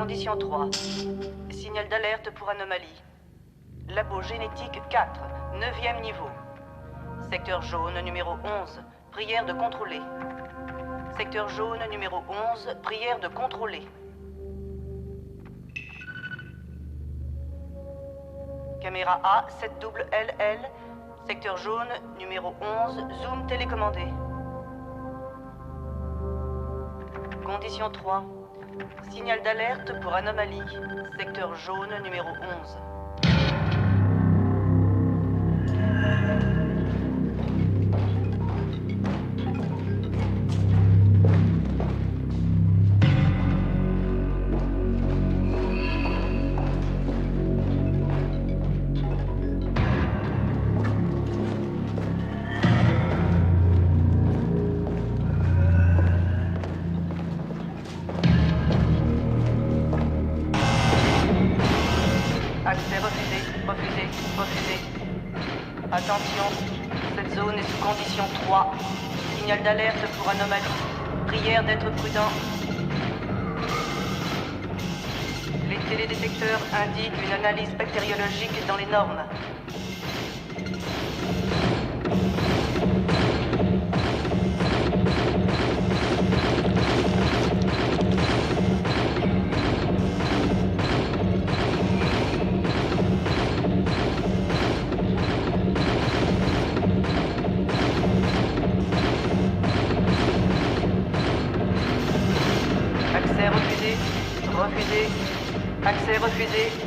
Condition 3. Signal d'alerte pour anomalie. Labo génétique 4, 9e niveau. Secteur jaune numéro 11, prière de contrôler. Secteur jaune numéro 11, prière de contrôler. Caméra A, 7LL, secteur jaune numéro 11, zoom télécommandé. Condition 3. Signal d'alerte pour anomalie. Secteur jaune numéro 11. Accès refusé. Attention, cette zone est sous condition 3. Signal d'alerte pour anomalie. Prière d'être prudent. Les télédétecteurs indiquent une analyse bactériologique dans les normes.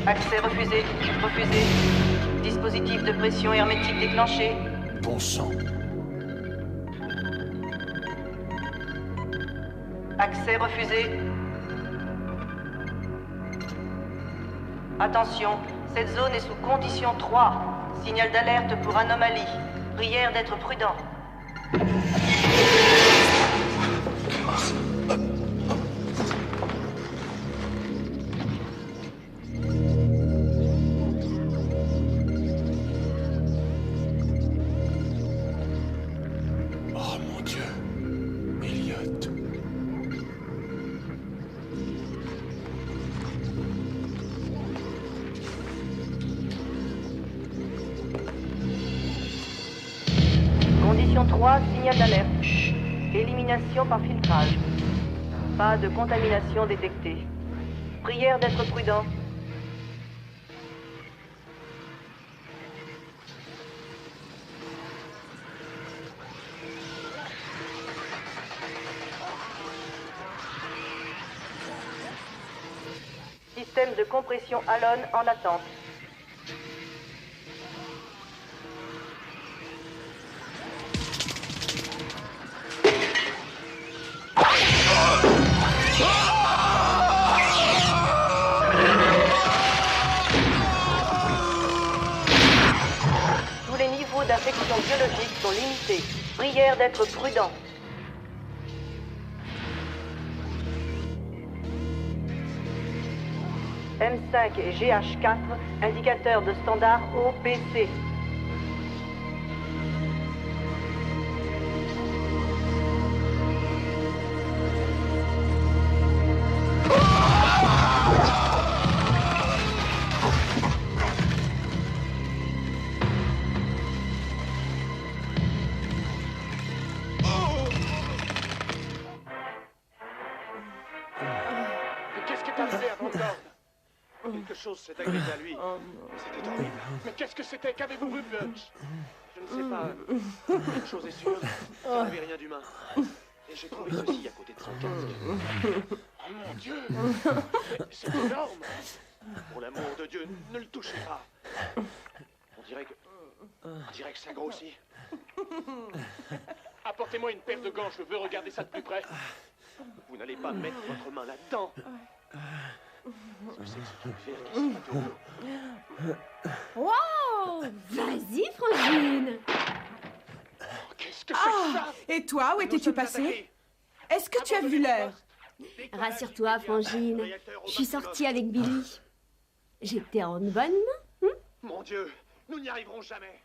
Accès refusé. Dispositif de pression hermétique déclenché. Bon sang. Accès refusé. Attention, cette zone est sous condition 3. Signal d'alerte pour anomalie. Prière d'être prudent. Condition 3, signal d'alerte. Élimination par filtrage. Pas de contamination détectée. Prière d'être prudent. Système de compression Halon en attente. Tous les niveaux d'infection biologique sont limités. Prière d'être prudent. M5 et GH4, indicateur de standard OPC. Qu'est-ce que t'as fait avant de Quelque chose s'est arrivé à lui. C'était horrible. Mais qu'est-ce que c'était? Qu'avez-vous vu, Butch? Je ne sais pas. Une chose est sûre, ça n'avait rien d'humain. Et j'ai trouvé ceci à côté de son casque. Oh mon Dieu! C'est énorme! Pour l'amour de Dieu, ne le touchez pas. On dirait que ça grossit. Apportez-moi une paire de gants, je veux regarder ça de plus près. Vous n'allez pas mettre votre main là-dedans. Qu'est-ce que c'est que ce truc vert qui se passe au dos? Wow! Vas-y, Frangine! Qu'est-ce que c'est que ça? Et toi, où étais-tu passé? Est-ce que tu as vu l'heure? Rassure-toi, Frangine. Je suis sortie avec Billy. J'étais en bonne main. Mon Dieu, nous n'y arriverons jamais.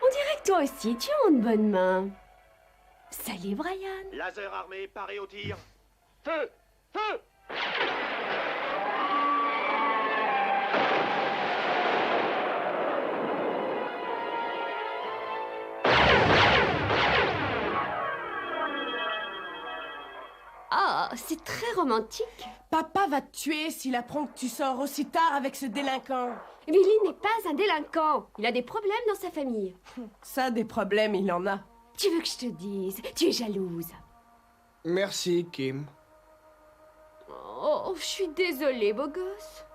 On dirait que toi aussi, tu es en bonne main. Salut, Brian. Laser armé, paré au tir. Feu! Feu! Ah, c'est très romantique. Papa va te tuer s'il apprend que tu sors aussi tard avec ce délinquant. Billy n'est pas un délinquant. Il a des problèmes dans sa famille. Ça, des problèmes, il en a. Tu veux que je te dise? Tu es jalouse. Merci, Kim. Oh, je suis désolée, beau gosse.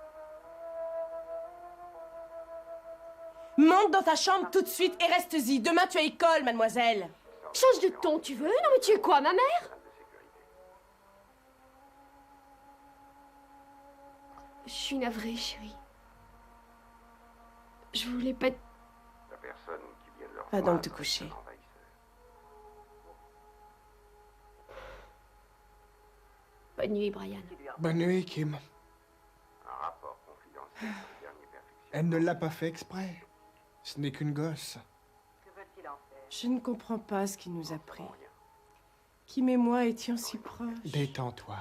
Monte dans ta chambre tout de suite et reste-y. Demain, tu as école, mademoiselle. Change de ton, tu veux? Non, mais tu es quoi, ma mère? Je suis navrée, chérie. Je voulais pas... Va donc te coucher. Bonne nuit, Brian. Bonne nuit, Kim. Elle ne l'a pas fait exprès. Ce n'est qu'une gosse. Je ne comprends pas ce qu'il nous a pris. Kim et moi étions si proches. Détends-toi.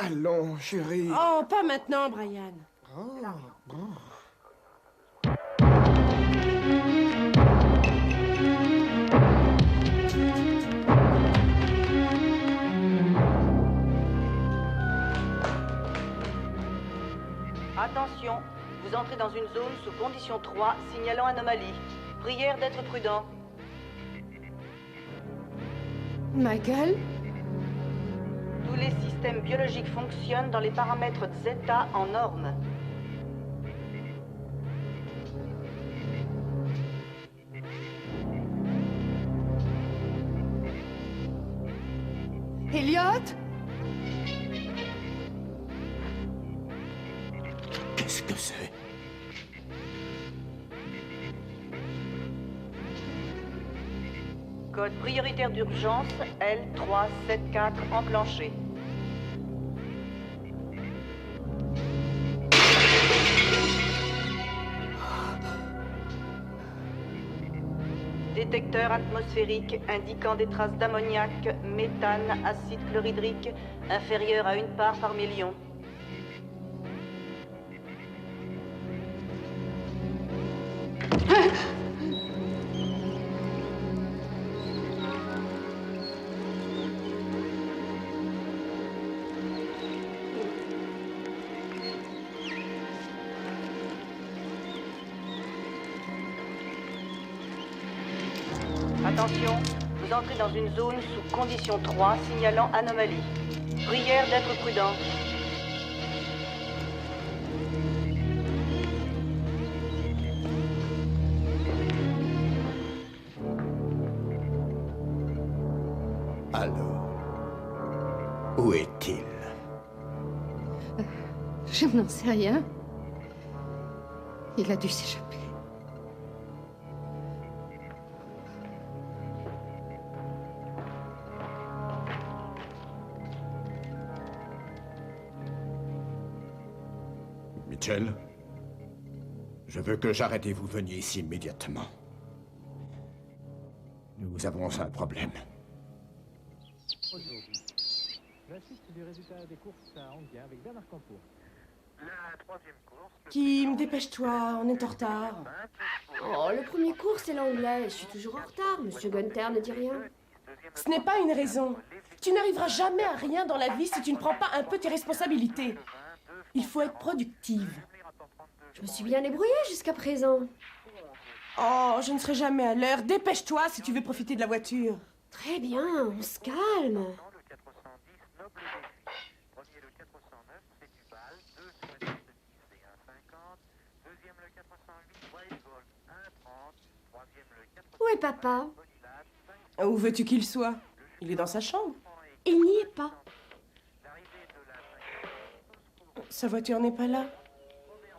Allons, chérie. Oh, pas maintenant, Brian. Oh, bon. Attention, vous entrez dans une zone sous condition 3, signalant anomalie. Prière d'être prudent. Ma gueule? Tous les systèmes biologiques fonctionnent dans les paramètres zeta en norme. Elliot? Qu'est-ce que c'est? Code prioritaire d'urgence L374 enclenché. Détecteur atmosphérique indiquant des traces d'ammoniac, méthane, acide chlorhydrique inférieures à 1 part par million. Attention, vous entrez dans une zone sous condition 3, signalant anomalie. Prière d'être prudent. Alors, où est-il? Je n'en sais rien. Il a dû s'échapper. Mitchell, je veux que j'arrête et vous veniez ici immédiatement. Nous avons un problème. Kim, dépêche-toi, on est en retard. Oh, le premier cours, c'est l'anglais. Je suis toujours en retard. Monsieur Gunther ne dit rien. Ce n'est pas une raison. Tu n'arriveras jamais à rien dans la vie si tu ne prends pas un peu tes responsabilités. Il faut être productive. Je me suis bien débrouillée jusqu'à présent. Oh, je ne serai jamais à l'heure. Dépêche-toi si tu veux profiter de la voiture. Très bien, on se calme. Où est papa? Où veux-tu qu'il soit? Il est dans sa chambre. Il n'y est pas. Sa voiture n'est pas là.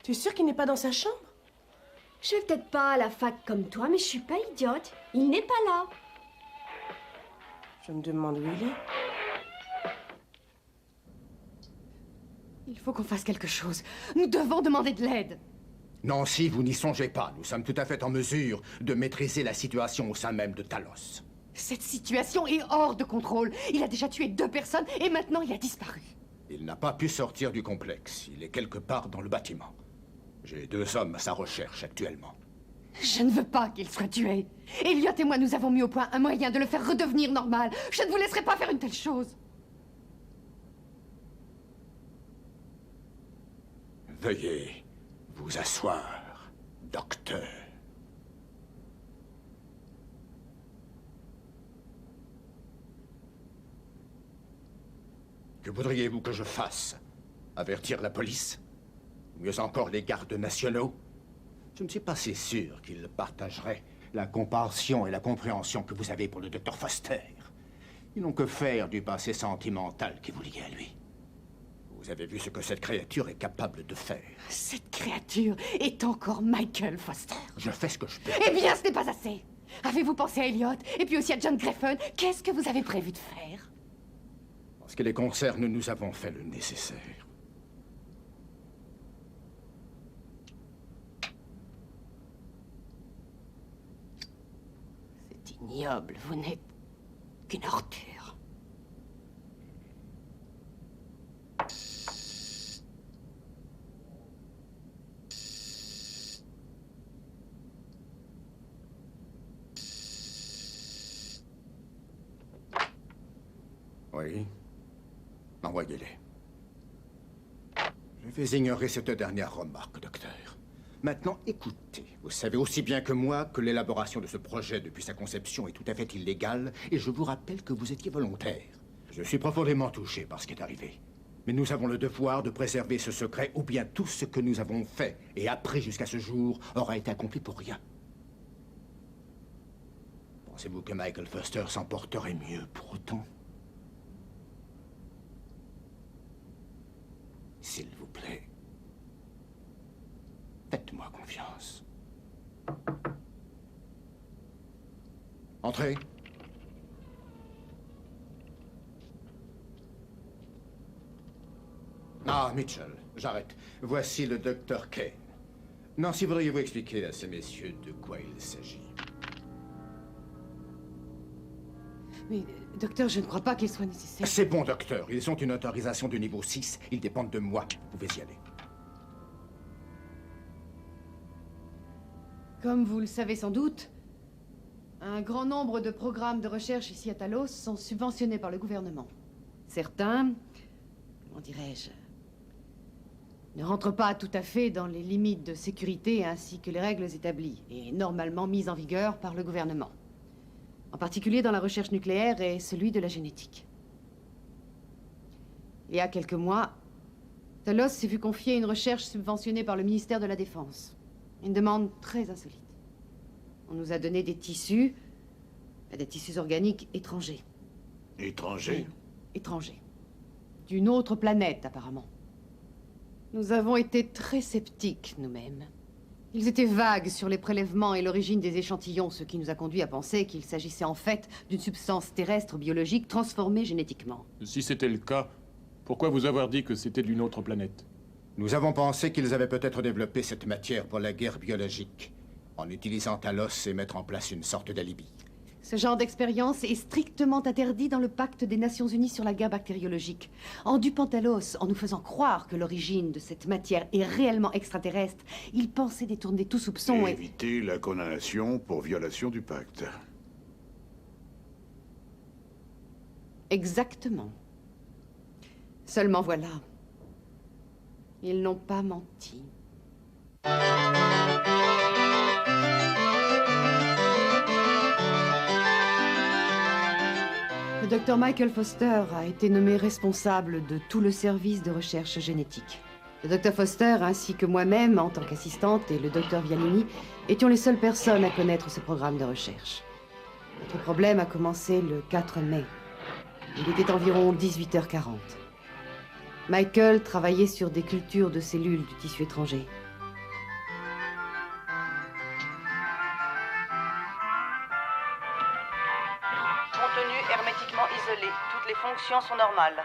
Tu es sûre qu'il n'est pas dans sa chambre? Je vais peut-être pas à la fac comme toi, mais je suis pas idiote. Il n'est pas là. Je me demande où il est. Il faut qu'on fasse quelque chose. Nous devons demander de l'aide. Nancy, vous n'y songez pas. Nous sommes tout à fait en mesure de maîtriser la situation au sein même de Talos. Cette situation est hors de contrôle. Il a déjà tué 2 personnes et maintenant il a disparu. Il n'a pas pu sortir du complexe. Il est quelque part dans le bâtiment. J'ai 2 hommes à sa recherche actuellement. Je ne veux pas qu'il soit tué. Elliot et moi, nous avons mis au point un moyen de le faire redevenir normal. Je ne vous laisserai pas faire une telle chose. Veuillez vous asseoir, docteur. Que voudriez-vous que je fasse? Avertir la police? Mieux encore les gardes nationaux? Je ne suis pas si sûr qu'ils partageraient la compassion et la compréhension que vous avez pour le docteur Foster. Ils n'ont que faire du passé sentimental qui vous lie à lui. Vous avez vu ce que cette créature est capable de faire. Cette créature est encore Michael Foster. Je fais ce que je peux. Eh bien, ce n'est pas assez. Avez-vous pensé à Elliot et puis aussi à John Greffon? Qu'est-ce que vous avez prévu de faire? En ce qui les concerne, nous avons fait le nécessaire. C'est ignoble. Vous n'êtes qu'une ordure. Oui. Envoyez-les. Je vais ignorer cette dernière remarque, docteur. Maintenant, écoutez. Vous savez aussi bien que moi que l'élaboration de ce projet depuis sa conception est tout à fait illégale, et je vous rappelle que vous étiez volontaire. Je suis profondément touché par ce qui est arrivé. Mais nous avons le devoir de préserver ce secret, ou bien tout ce que nous avons fait et appris jusqu'à ce jour aura été accompli pour rien. Pensez-vous que Michael Foster s'en porterait mieux pour autant? S'il vous plaît, faites-moi confiance. Entrez. Ah, Mitchell, j'arrête. Voici le docteur Kane. Nancy, voudriez-vous expliquer à ces messieurs de quoi il s'agit? Mais, docteur, je ne crois pas qu'il soit nécessaire. C'est bon, docteur. Ils ont une autorisation de niveau 6. Ils dépendent de moi. Vous pouvez y aller. Comme vous le savez sans doute, un grand nombre de programmes de recherche ici à Talos sont subventionnés par le gouvernement. Certains, comment dirais-je, ne rentrent pas tout à fait dans les limites de sécurité ainsi que les règles établies et normalement mises en vigueur par le gouvernement. En particulier dans la recherche nucléaire et celui de la génétique. Il y a quelques mois, Talos s'est vu confier une recherche subventionnée par le ministère de la Défense. Une demande très insolite. On nous a donné des tissus organiques étrangers. Étrangers? Étrangers. D'une autre planète, apparemment. Nous avons été très sceptiques, nous-mêmes. Ils étaient vagues sur les prélèvements et l'origine des échantillons, ce qui nous a conduit à penser qu'il s'agissait en fait d'une substance terrestre biologique transformée génétiquement. Si c'était le cas, pourquoi vous avoir dit que c'était d'une autre planète? Nous avons pensé qu'ils avaient peut-être développé cette matière pour la guerre biologique, en utilisant Talos et mettre en place une sorte d'alibi. Ce genre d'expérience est strictement interdit dans le pacte des Nations Unies sur la guerre bactériologique. En dupant Talos, en nous faisant croire que l'origine de cette matière est réellement extraterrestre, ils pensaient détourner tout soupçon et... éviter la condamnation pour violation du pacte. Exactement. Seulement voilà. Ils n'ont pas menti. Le docteur Michael Foster a été nommé responsable de tout le service de recherche génétique. Le docteur Foster, ainsi que moi-même, en tant qu'assistante, et le docteur Vialini, étions les seules personnes à connaître ce programme de recherche. Notre problème a commencé le 4 mai. Il était environ 18h40. Michael travaillait sur des cultures de cellules du tissu étranger. Contenu hermétiquement isolé. Toutes les fonctions sont normales.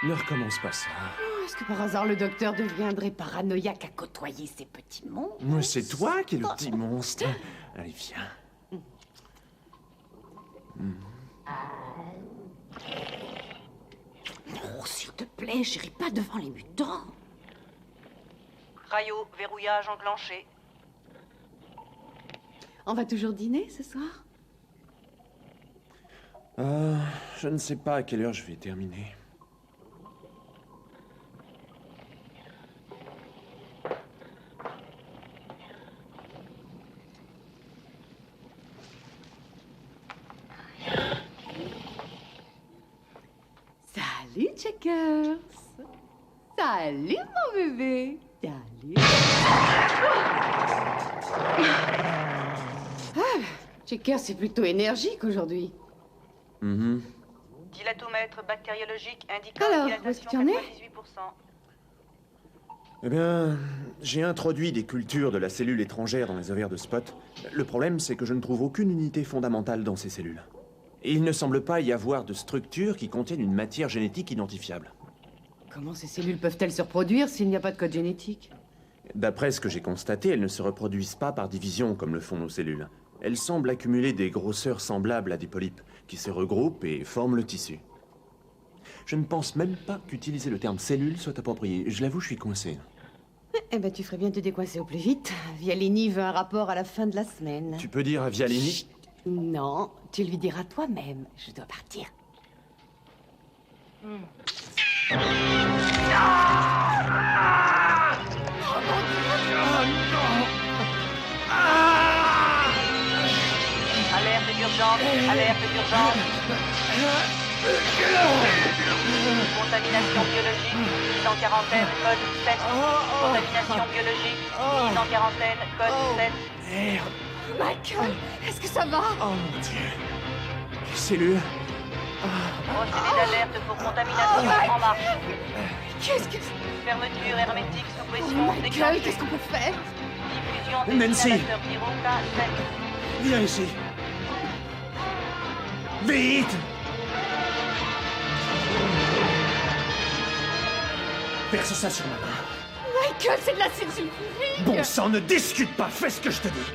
Ne recommence pas ça. Est-ce que par hasard le docteur deviendrait paranoïaque à côtoyer ces petits monstres? C'est toi qui es le petit monstre. Allez, viens. Oh, s'il te plaît, j'irai pas devant les mutants. Rayo, verrouillage enclenché. On va toujours dîner ce soir? Je ne sais pas à quelle heure je vais terminer. Salut, Checkers. Salut, mon bébé. Salut. Checkers, c'est plutôt énergique aujourd'hui. Dilatomètre bactériologique indiquant Alors, dilatation où est-ce que tu en es? 98%. Eh bien, j'ai introduit des cultures de la cellule étrangère dans les ovaires de Spot. Le problème, c'est que je ne trouve aucune unité fondamentale dans ces cellules. Et il ne semble pas y avoir de structures qui contiennent une matière génétique identifiable. Comment ces cellules peuvent-elles se reproduire s'il n'y a pas de code génétique? D'après ce que j'ai constaté, elles ne se reproduisent pas par division comme le font nos cellules. Elles semblent accumuler des grosseurs semblables à des polypes, qui se regroupent et forment le tissu. Je ne pense même pas qu'utiliser le terme cellule soit approprié. Je l'avoue, je suis coincé. Eh ben, tu ferais bien de te décoincer au plus vite. Vialini veut un rapport à la fin de la semaine. Tu peux dire à Vialini... Chut. Non, tu lui diras toi-même. Je dois partir. Alerte d'urgence, alerte d'urgence. Contamination biologique, mise en quarantaine, code 7. Contamination biologique, mise en quarantaine, code 7. Merde. Michael, est-ce que ça va? Oh mon Dieu. Les cellules... Procédé d'alerte pour contamination en marche. Qu'est-ce que... Fermeture hermétique sous pression Michael, déclenchée. qu'est-ce qu'on peut faire? Diffusion des Nancy. inhalateurs Pyro K7. Viens ici. Vite! Verse ça sur ma main. Michael, c'est de l'acide sulfurique! Bon sang, ne discute pas, fais ce que je te dis.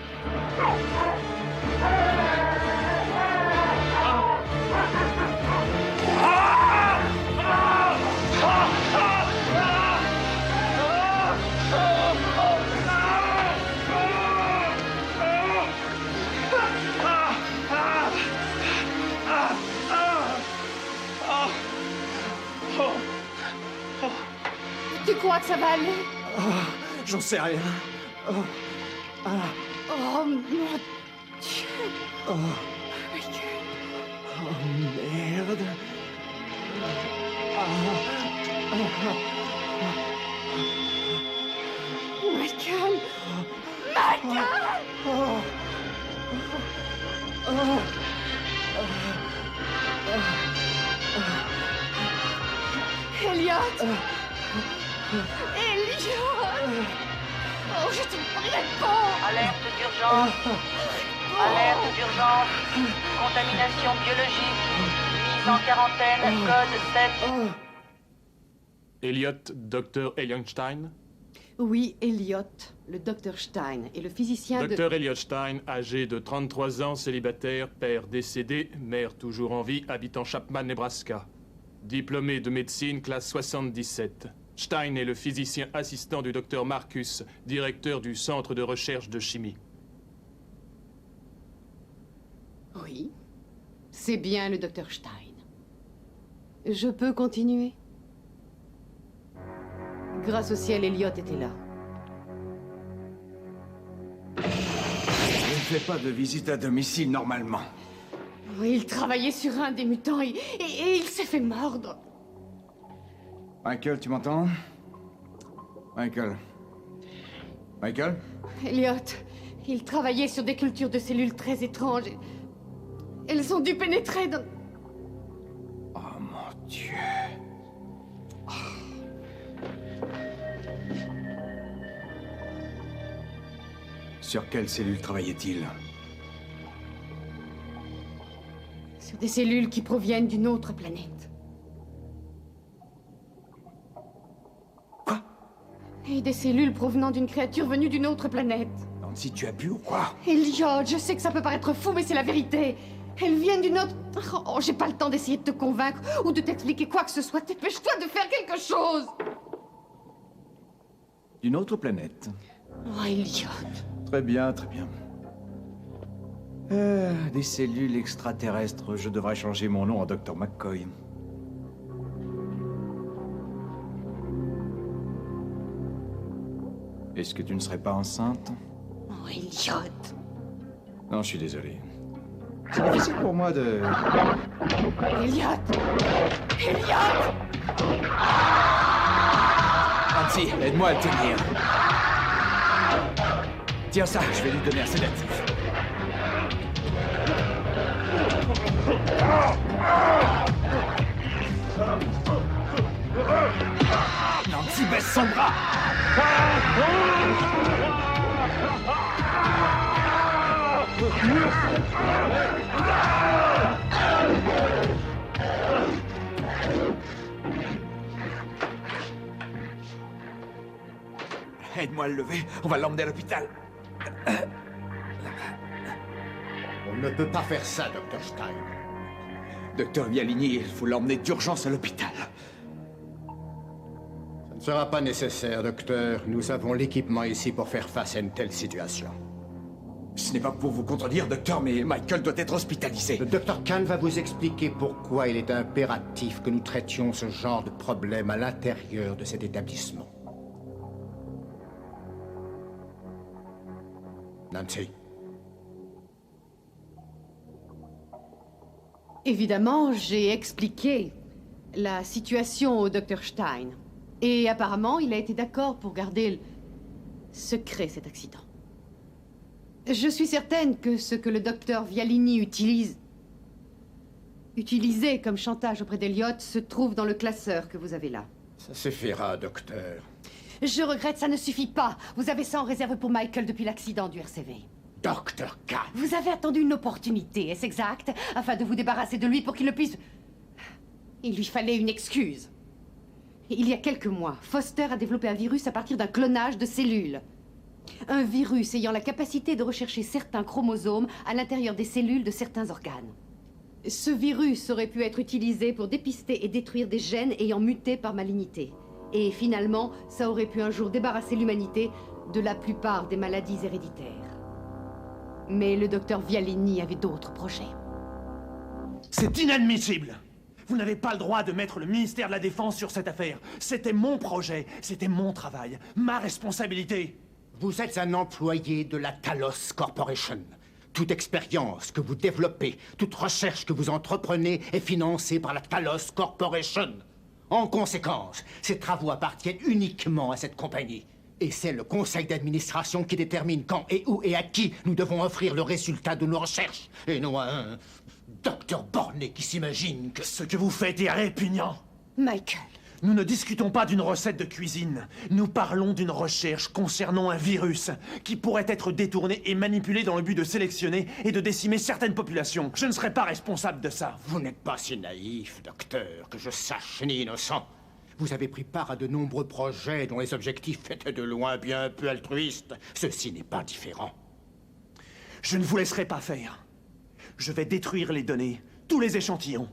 Tu crois que ça va aller? J'en sais rien. Oh mon Dieu! Michael! Merde. Michael! Michael! Elliot! Elliot! Oh, je te réponds! Alerte d'urgence. Alerte d'urgence. Contamination biologique. Mise en quarantaine, code 7. Elliot, Dr. Elionstein. Oui, Elliot, le docteur Stein et le physicien de... Dr. Elliot Stein, âgé de 33 ans, célibataire, père décédé, mère toujours en vie, habitant Chapman, Nebraska. Diplômé de médecine, classe 77. Stein est le physicien assistant du Dr. Marcus, directeur du Centre de recherche de chimie. Oui, c'est bien le docteur Stein. Je peux continuer? Grâce au ciel, Elliot était là. Je ne fais pas de visite à domicile normalement. Oui, il travaillait sur un des mutants et il s'est fait mordre. Michael, tu m'entends? Michael? Michael? Elliot, il travaillait sur des cultures de cellules très étranges. Elles ont dû pénétrer dans... Oh mon Dieu. Sur quelle cellule travaillait-il? Sur des cellules qui proviennent d'une autre planète. Et des cellules provenant d'une créature venue d'une autre planète. Nancy, tu as bu ou quoi? Elliot, je sais que ça peut paraître fou, mais c'est la vérité. Elles viennent d'une autre... Oh, j'ai pas le temps d'essayer de te convaincre ou de t'expliquer quoi que ce soit. Dépêche-toi de faire quelque chose. D'une autre planète. Oh, Elliot. Très bien, très bien. Des cellules extraterrestres. Je devrais changer mon nom en Dr. McCoy. Est-ce que tu ne serais pas enceinte? Oh, Elliot. Non, je suis désolé. C'est difficile pour moi de... Elliot! Elliot! Nancy, aide-moi à le tenir. Tiens ça, je vais lui donner un sédatif. Nancy, baisse son bras! Aide-moi à le lever, on va l'emmener à l'hôpital. On ne peut pas faire ça, Dr. Stein. Docteur Vialini, il faut l'emmener d'urgence à l'hôpital. Ça ne sera pas nécessaire, docteur. Nous avons l'équipement ici pour faire face à une telle situation. Ce n'est pas pour vous contredire, docteur, mais Michael doit être hospitalisé. Le docteur Kahn va vous expliquer pourquoi il est impératif que nous traitions ce genre de problème à l'intérieur de cet établissement. Nancy. Évidemment, j'ai expliqué la situation au Dr. Stein. Et apparemment, il a été d'accord pour garder secret cet accident. Je suis certaine que ce que le docteur Vialini utilisait comme chantage auprès d'Elliot se trouve dans le classeur que vous avez là. Ça suffira, docteur. Je regrette, ça ne suffit pas. Vous avez ça en réserve pour Michael depuis l'accident du RCV. Dr. Kahn. Vous avez attendu une opportunité, est-ce exact? Afin de vous débarrasser de lui pour qu'il ne puisse... Il lui fallait une excuse. Il y a quelques mois, Foster a développé un virus à partir d'un clonage de cellules. Un virus ayant la capacité de rechercher certains chromosomes à l'intérieur des cellules de certains organes. Ce virus aurait pu être utilisé pour dépister et détruire des gènes ayant muté par malignité. Et finalement, ça aurait pu un jour débarrasser l'humanité de la plupart des maladies héréditaires. Mais le docteur Vialini avait d'autres projets. C'est inadmissible! Vous n'avez pas le droit de mettre le ministère de la Défense sur cette affaire. C'était mon projet, c'était mon travail, ma responsabilité. Vous êtes un employé de la Talos Corporation. Toute expérience que vous développez, toute recherche que vous entreprenez est financée par la Talos Corporation. En conséquence, ces travaux appartiennent uniquement à cette compagnie. Et c'est le conseil d'administration qui détermine quand et où et à qui nous devons offrir le résultat de nos recherches. Et non à un docteur borné qui s'imagine que... Ce que vous faites est répugnant. Michael. Nous ne discutons pas d'une recette de cuisine. Nous parlons d'une recherche concernant un virus qui pourrait être détourné et manipulé dans le but de sélectionner et de décimer certaines populations. Je ne serai pas responsable de ça. Vous n'êtes pas si naïf, docteur, que je sache, ni innocent. Vous avez pris part à de nombreux projets dont les objectifs étaient de loin bien peu altruistes. Ceci n'est pas différent. Je ne vous laisserai pas faire. Je vais détruire les données, tous les échantillons.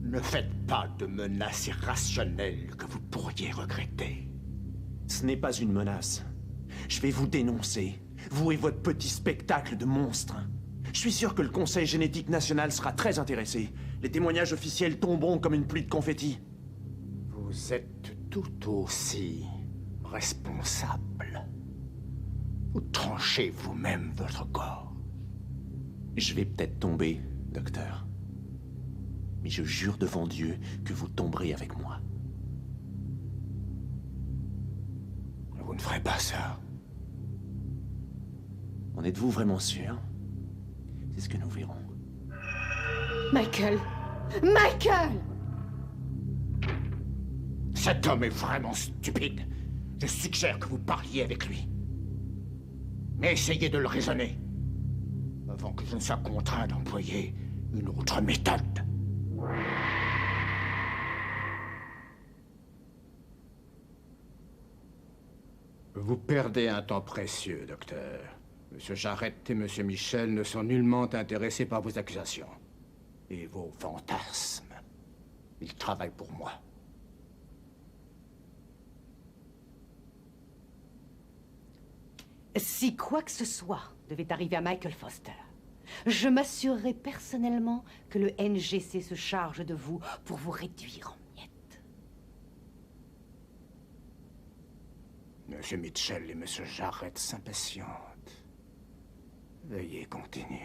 Ne faites pas de menaces irrationnelles que vous pourriez regretter. Ce n'est pas une menace. Je vais vous dénoncer, vous et votre petit spectacle de monstres. Je suis sûr que le Conseil génétique national sera très intéressé. Les témoignages officiels tomberont comme une pluie de confettis. Vous êtes tout aussi responsable. Vous tranchez vous-même votre corps. Je vais peut-être tomber, docteur. Mais je jure devant Dieu que vous tomberez avec moi. Vous ne ferez pas ça. En êtes-vous vraiment sûr? C'est ce que nous verrons. Michael! Michael! Cet homme est vraiment stupide. Je suggère que vous parliez avec lui. Mais essayez de le raisonner. Avant que je ne sois contraint d'employer une autre méthode. Vous perdez un temps précieux, docteur. Monsieur Jarrett et Monsieur Michel ne sont nullement intéressés par vos accusations. Et vos fantasmes. Ils travaillent pour moi. Si quoi que ce soit devait arriver à Michael Foster, je m'assurerai personnellement que le NGC se charge de vous pour vous réduire en miettes. Monsieur Mitchell et Monsieur Jarrett s'impatientent. Veuillez continuer.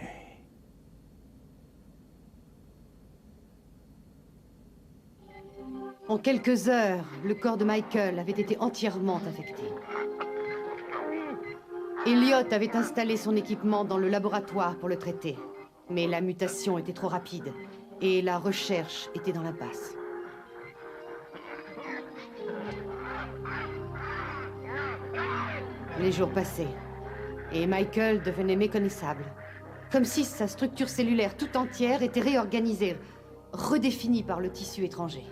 En quelques heures, le corps de Michael avait été entièrement affecté. Elliot avait installé son équipement dans le laboratoire pour le traiter. Mais la mutation était trop rapide et la recherche était dans l'impasse. Les jours passaient et Michael devenait méconnaissable. Comme si sa structure cellulaire tout entière était réorganisée, redéfinie par le tissu étranger.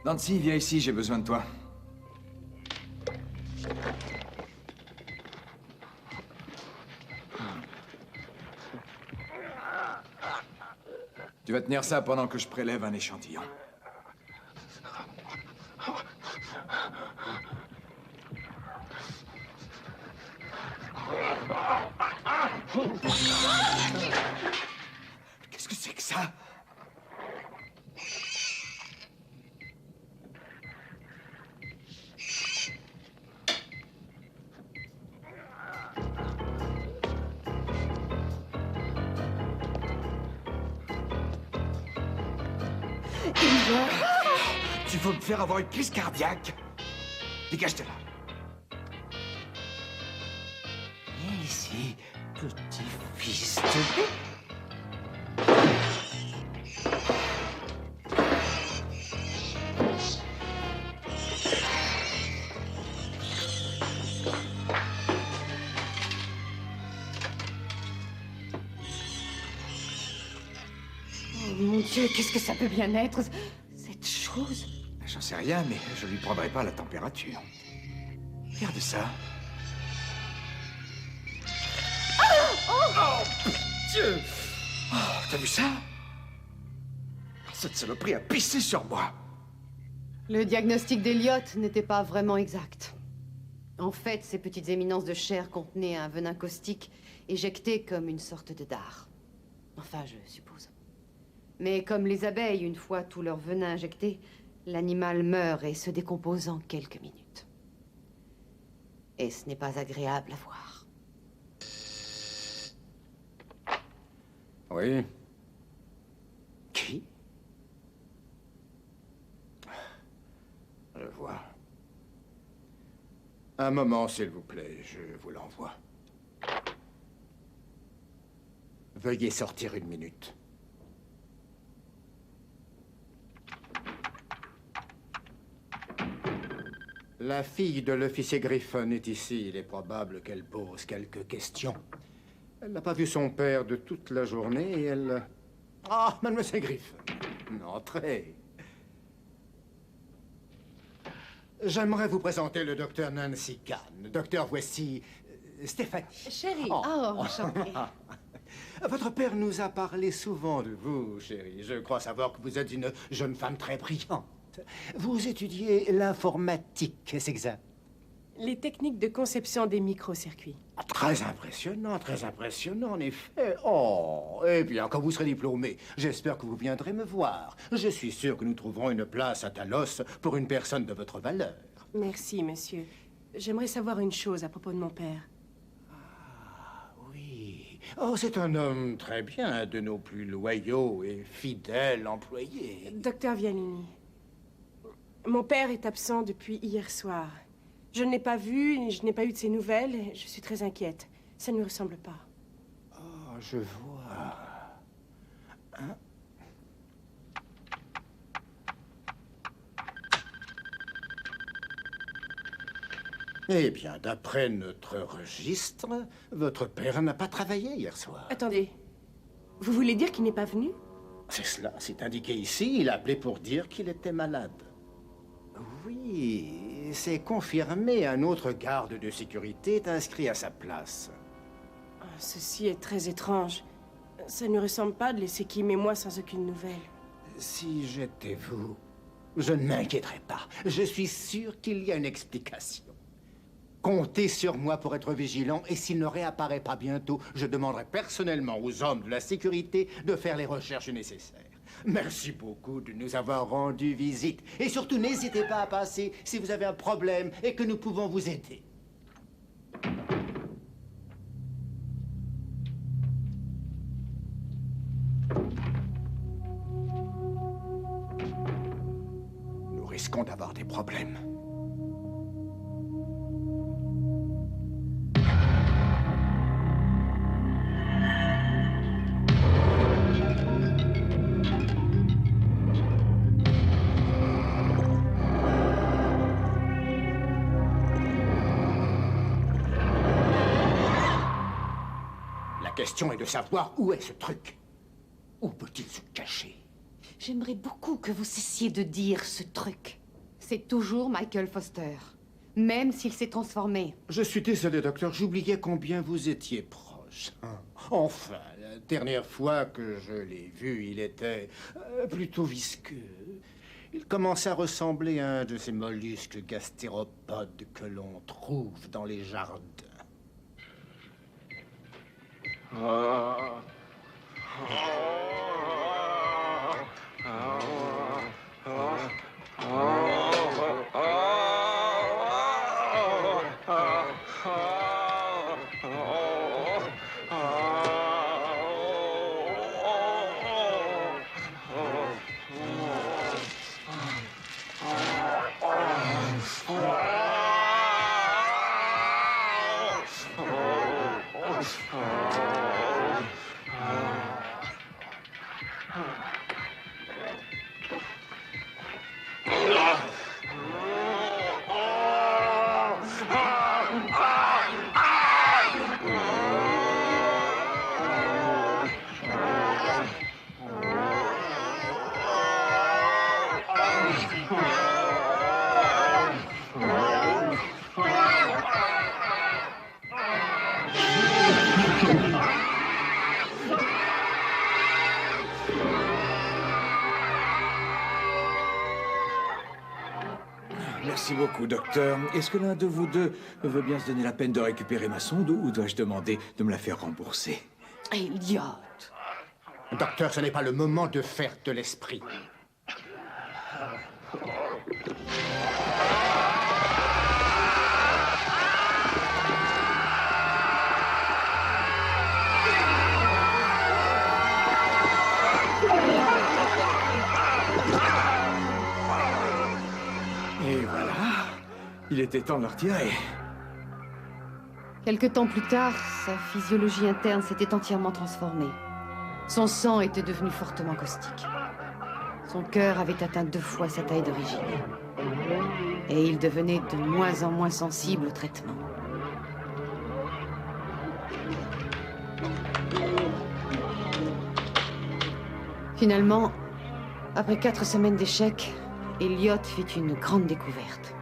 Nancy, viens ici, j'ai besoin de toi. Tu vas tenir ça pendant que je prélève un échantillon. Qu'est-ce que c'est que ça? Tu veux me faire avoir une crise cardiaque? Dégage de là. Viens ici, petit fils de... Oh mon Dieu, qu'est-ce que ça peut bien être, cette chose? J'en sais rien, mais je lui prendrai pas la température. Regarde ça. Oh, Dieu! Oh, t'as vu ça? Cette saloperie a pissé sur moi. Le diagnostic d'Elliot n'était pas vraiment exact. En fait, ces petites éminences de chair contenaient un venin caustique éjecté comme une sorte de dard. Enfin, je suppose. Mais comme les abeilles, une fois tout leur venin injecté, l'animal meurt et se décompose en quelques minutes. Et ce n'est pas agréable à voir. Oui. Qui? Je vois. Un moment, s'il vous plaît, je vous l'envoie. Veuillez sortir une minute. La fille de l'officier Griffin est ici. Il est probable qu'elle pose quelques questions. Elle n'a pas vu son père de toute la journée et elle... Ah, mademoiselle Griffin, entrez. J'aimerais vous présenter le docteur Nancy Kahn. Docteur, voici Stéphanie. Chérie. Oh, enchantée. Votre père nous a parlé souvent de vous, chérie. Je crois savoir que vous êtes une jeune femme très brillante. Vous étudiez l'informatique, est-ce exact? Les techniques de conception des microcircuits. Ah, très impressionnant, en effet. Oh, eh bien, quand vous serez diplômé, j'espère que vous viendrez me voir. Je suis sûr que nous trouverons une place à Talos pour une personne de votre valeur. Merci, monsieur. J'aimerais savoir une chose à propos de mon père. Oui. Oh, c'est un homme très bien, de nos plus loyaux et fidèles employés. Docteur Vialini, mon père est absent depuis hier soir. Je ne l'ai pas vu, je n'ai pas eu de ses nouvelles, et je suis très inquiète. Ça ne lui ressemble pas. Oh, je vois. Hein? Eh bien, d'après notre registre, votre père n'a pas travaillé hier soir. Attendez. Vous voulez dire qu'il n'est pas venu? C'est cela, c'est indiqué ici. Il a appelé pour dire qu'il était malade. Oui, c'est confirmé. Un autre garde de sécurité est inscrit à sa place. Ceci est très étrange. Ça ne ressemble pas de laisser Kim et moi sans aucune nouvelle. Si j'étais vous, je ne m'inquiéterais pas. Je suis sûr qu'il y a une explication. Comptez sur moi pour être vigilant, et s'il ne réapparaît pas bientôt, je demanderai personnellement aux hommes de la sécurité de faire les recherches nécessaires. Merci beaucoup de nous avoir rendu visite. Et surtout, n'hésitez pas à passer si vous avez un problème et que nous pouvons vous aider. Nous risquons d'avoir des problèmes. La question est de savoir où est ce truc. Où peut-il se cacher? J'aimerais beaucoup que vous cessiez de dire ce truc. C'est toujours Michael Foster, même s'il s'est transformé. Je suis désolé, docteur, j'oubliais combien vous étiez proche. Enfin, la dernière fois que je l'ai vu, il était plutôt visqueux. Il commençait à ressembler à un de ces mollusques gastéropodes que l'on trouve dans les jardins. Merci beaucoup, docteur. Est-ce que l'un de vous deux veut bien se donner la peine de récupérer ma sonde ou dois-je demander de me la faire rembourser? Elliot. Docteur, ce n'est pas le moment de faire de l'esprit. Et voilà. Il était temps de le retirer. Quelque temps plus tard, sa physiologie interne s'était entièrement transformée. Son sang était devenu fortement caustique. Son cœur avait atteint 2 fois sa taille d'origine. Et il devenait de moins en moins sensible au traitement. Finalement, après 4 semaines d'échecs, Elliot fit une grande découverte.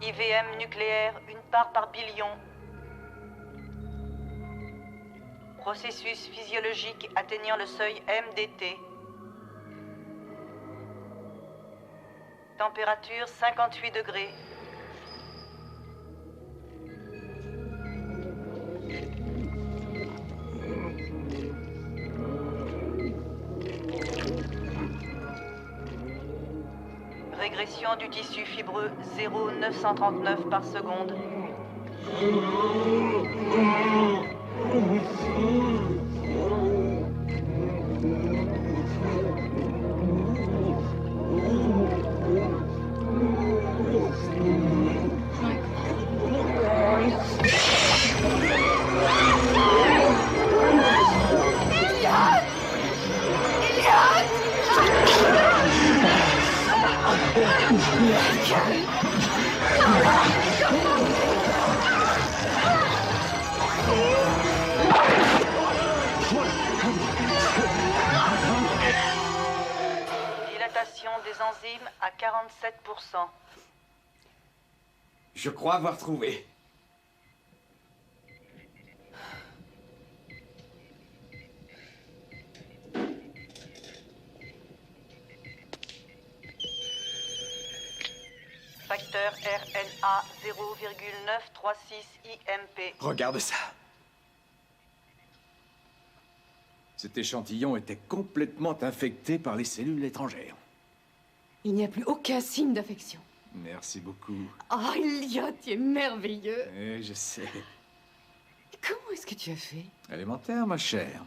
IVM nucléaire, une part par billion. Processus physiologique atteignant le seuil MDT. Température 58 degrés. Régression du tissu fibreux 0,939 par seconde. Dilatation des enzymes à 47%. Je crois avoir trouvé. Facteur RNA 0,936 IMP. Regarde ça. Cet échantillon était complètement infecté par les cellules étrangères. Il n'y a plus aucun signe d'infection. Merci beaucoup. Oh, Elliot, tu es merveilleux. Eh, je sais. Comment est-ce que tu as fait? Élémentaire, ma chère.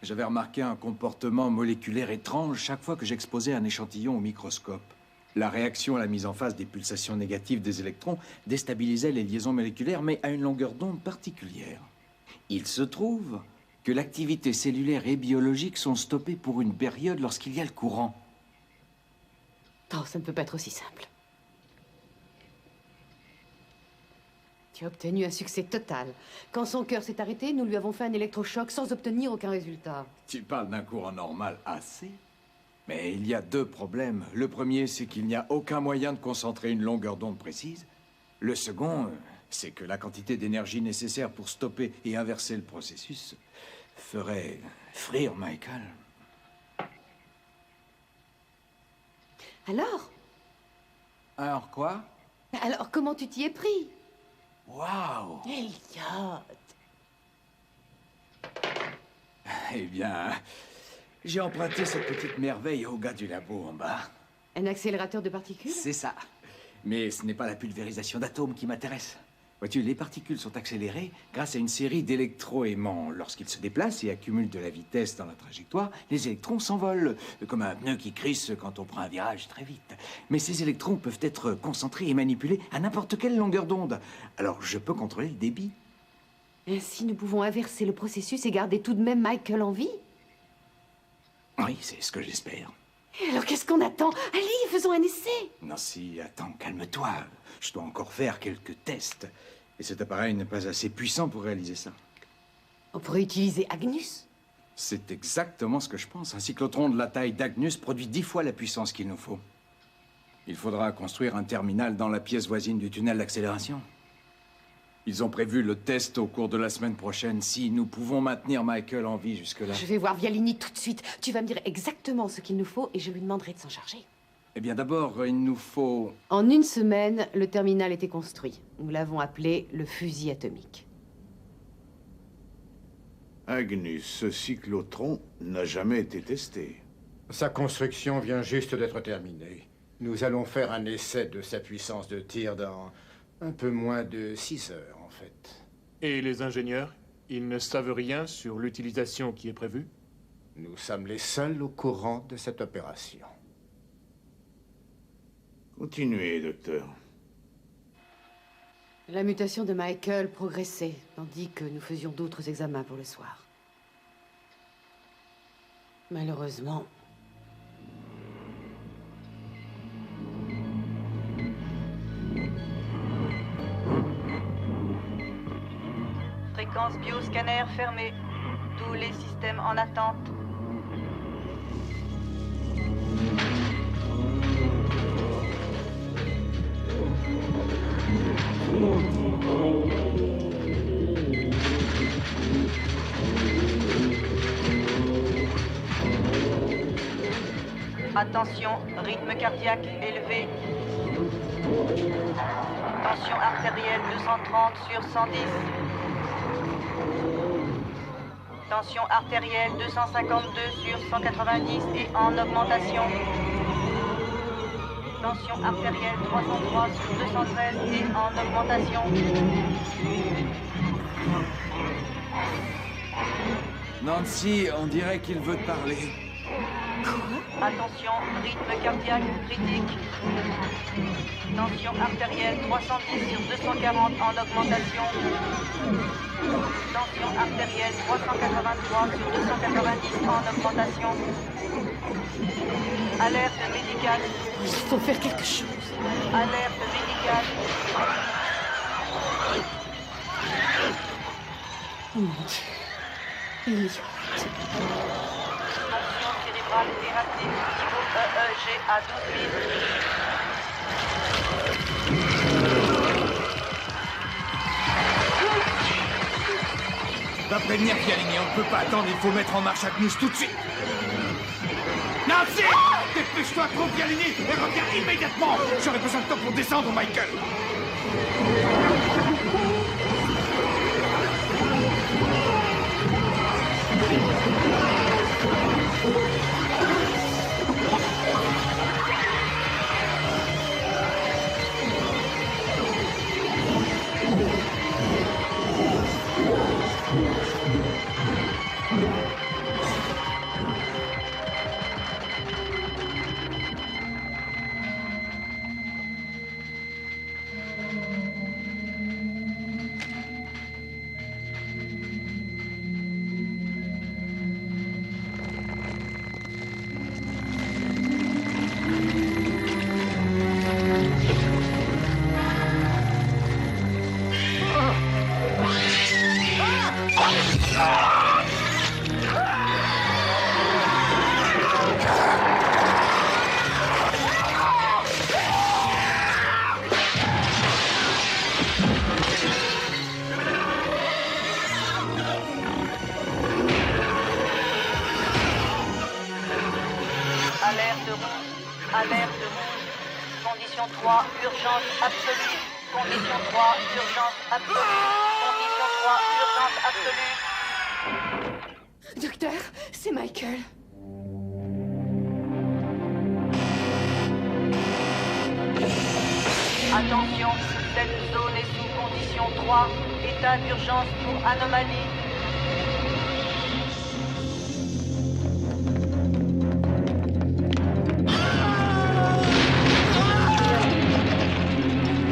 J'avais remarqué un comportement moléculaire étrange chaque fois que j'exposais un échantillon au microscope. La réaction à la mise en phase des pulsations négatives des électrons déstabilisait les liaisons moléculaires, mais à une longueur d'onde particulière. Il se trouve que l'activité cellulaire et biologique sont stoppées pour une période lorsqu'il y a le courant. Oh, ça ne peut pas être aussi simple. Tu as obtenu un succès total. Quand son cœur s'est arrêté, nous lui avons fait un électrochoc sans obtenir aucun résultat. Tu parles d'un courant normal assez. Mais il y a deux problèmes. Le premier, c'est qu'il n'y a aucun moyen de concentrer une longueur d'onde précise. Le second, c'est que la quantité d'énergie nécessaire pour stopper et inverser le processus ferait frire Michael. Alors quoi? Alors, comment tu t'y es pris? Waouh! Elliot! Eh bien, j'ai emprunté cette petite merveille au gars du labo en bas. Un accélérateur de particules? C'est ça. Mais ce n'est pas la pulvérisation d'atomes qui m'intéresse. Vois-tu, les particules sont accélérées grâce à une série d'électroaimants. Lorsqu'ils se déplacent et accumulent de la vitesse dans la trajectoire, les électrons s'envolent, comme un pneu qui crisse quand on prend un virage très vite. Mais ces électrons peuvent être concentrés et manipulés à n'importe quelle longueur d'onde. Alors je peux contrôler le débit. Ainsi, nous pouvons inverser le processus et garder tout de même Michael en vie? Oui, c'est ce que j'espère. Alors qu'est-ce qu'on attend? Allez, faisons un essai! Nancy, attends, calme-toi. Je dois encore faire quelques tests. Et cet appareil n'est pas assez puissant pour réaliser ça. On pourrait utiliser Agnus? C'est exactement ce que je pense. Un cyclotron de la taille d'Agnus produit 10 fois la puissance qu'il nous faut. Il faudra construire un terminal dans la pièce voisine du tunnel d'accélération. Ils ont prévu le test au cours de la semaine prochaine. Si nous pouvons maintenir Michael en vie jusque-là... Je vais voir Vialini tout de suite. Tu vas me dire exactement ce qu'il nous faut et je lui demanderai de s'en charger. Eh bien, d'abord, il nous faut... En une semaine, le terminal était construit. Nous l'avons appelé le fusil atomique. Agnus, ce cyclotron n'a jamais été testé. Sa construction vient juste d'être terminée. Nous allons faire un essai de sa puissance de tir dans un peu moins de 6 heures, en fait. Et les ingénieurs? Ils ne savent rien sur l'utilisation qui est prévue? Nous sommes les seuls au courant de cette opération. Continuez, docteur. La mutation de Michael progressait, tandis que nous faisions d'autres examens pour le soir. Malheureusement... Fréquence bioscanner fermée. Tous les systèmes en attente. Attention, rythme cardiaque élevé. Tension artérielle 230 sur 110. Tension artérielle 252 sur 190 et en augmentation. Tension artérielle 303 sur 213 et en augmentation. Nancy, on dirait qu'il veut te parler. Attention, rythme cardiaque critique. Tension artérielle 310 sur 240 en augmentation. Tension artérielle 383 sur 290 en augmentation. Alerte médicale. Il faut faire quelque chose. Alerte médicale. Oh mon Dieu. Elliot. Tension cérébrale erratique. Niveau EEG à 12 000. Va prévenir Vialini, on ne peut pas attendre, il faut mettre en marche Agnus tout de suite. Nancy! Dépêche-toi, trouve Vialini et reviens immédiatement. J'aurai besoin de temps pour descendre, Michael. Alerte rouge. Condition 3, urgence absolue. Condition 3, urgence absolue. Condition 3, urgence absolue. Docteur, c'est Michael. Attention, cette zone est sous condition 3. État d'urgence pour anomalie.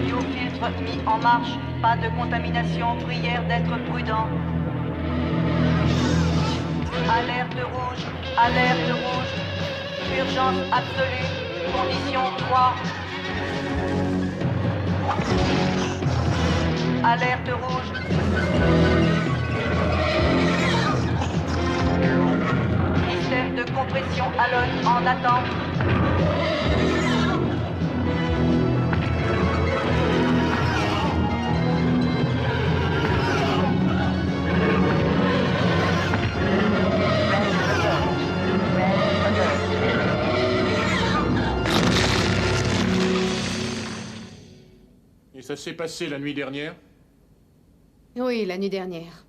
Biofiltre mis en marche. Pas de contamination. Prière d'être prudent. Alerte rouge. Alerte rouge. Urgence absolue. Condition 3. Alerte rouge. Système de compression Alone en attente. Et ça s'est passé la nuit dernière? Oui, la nuit dernière.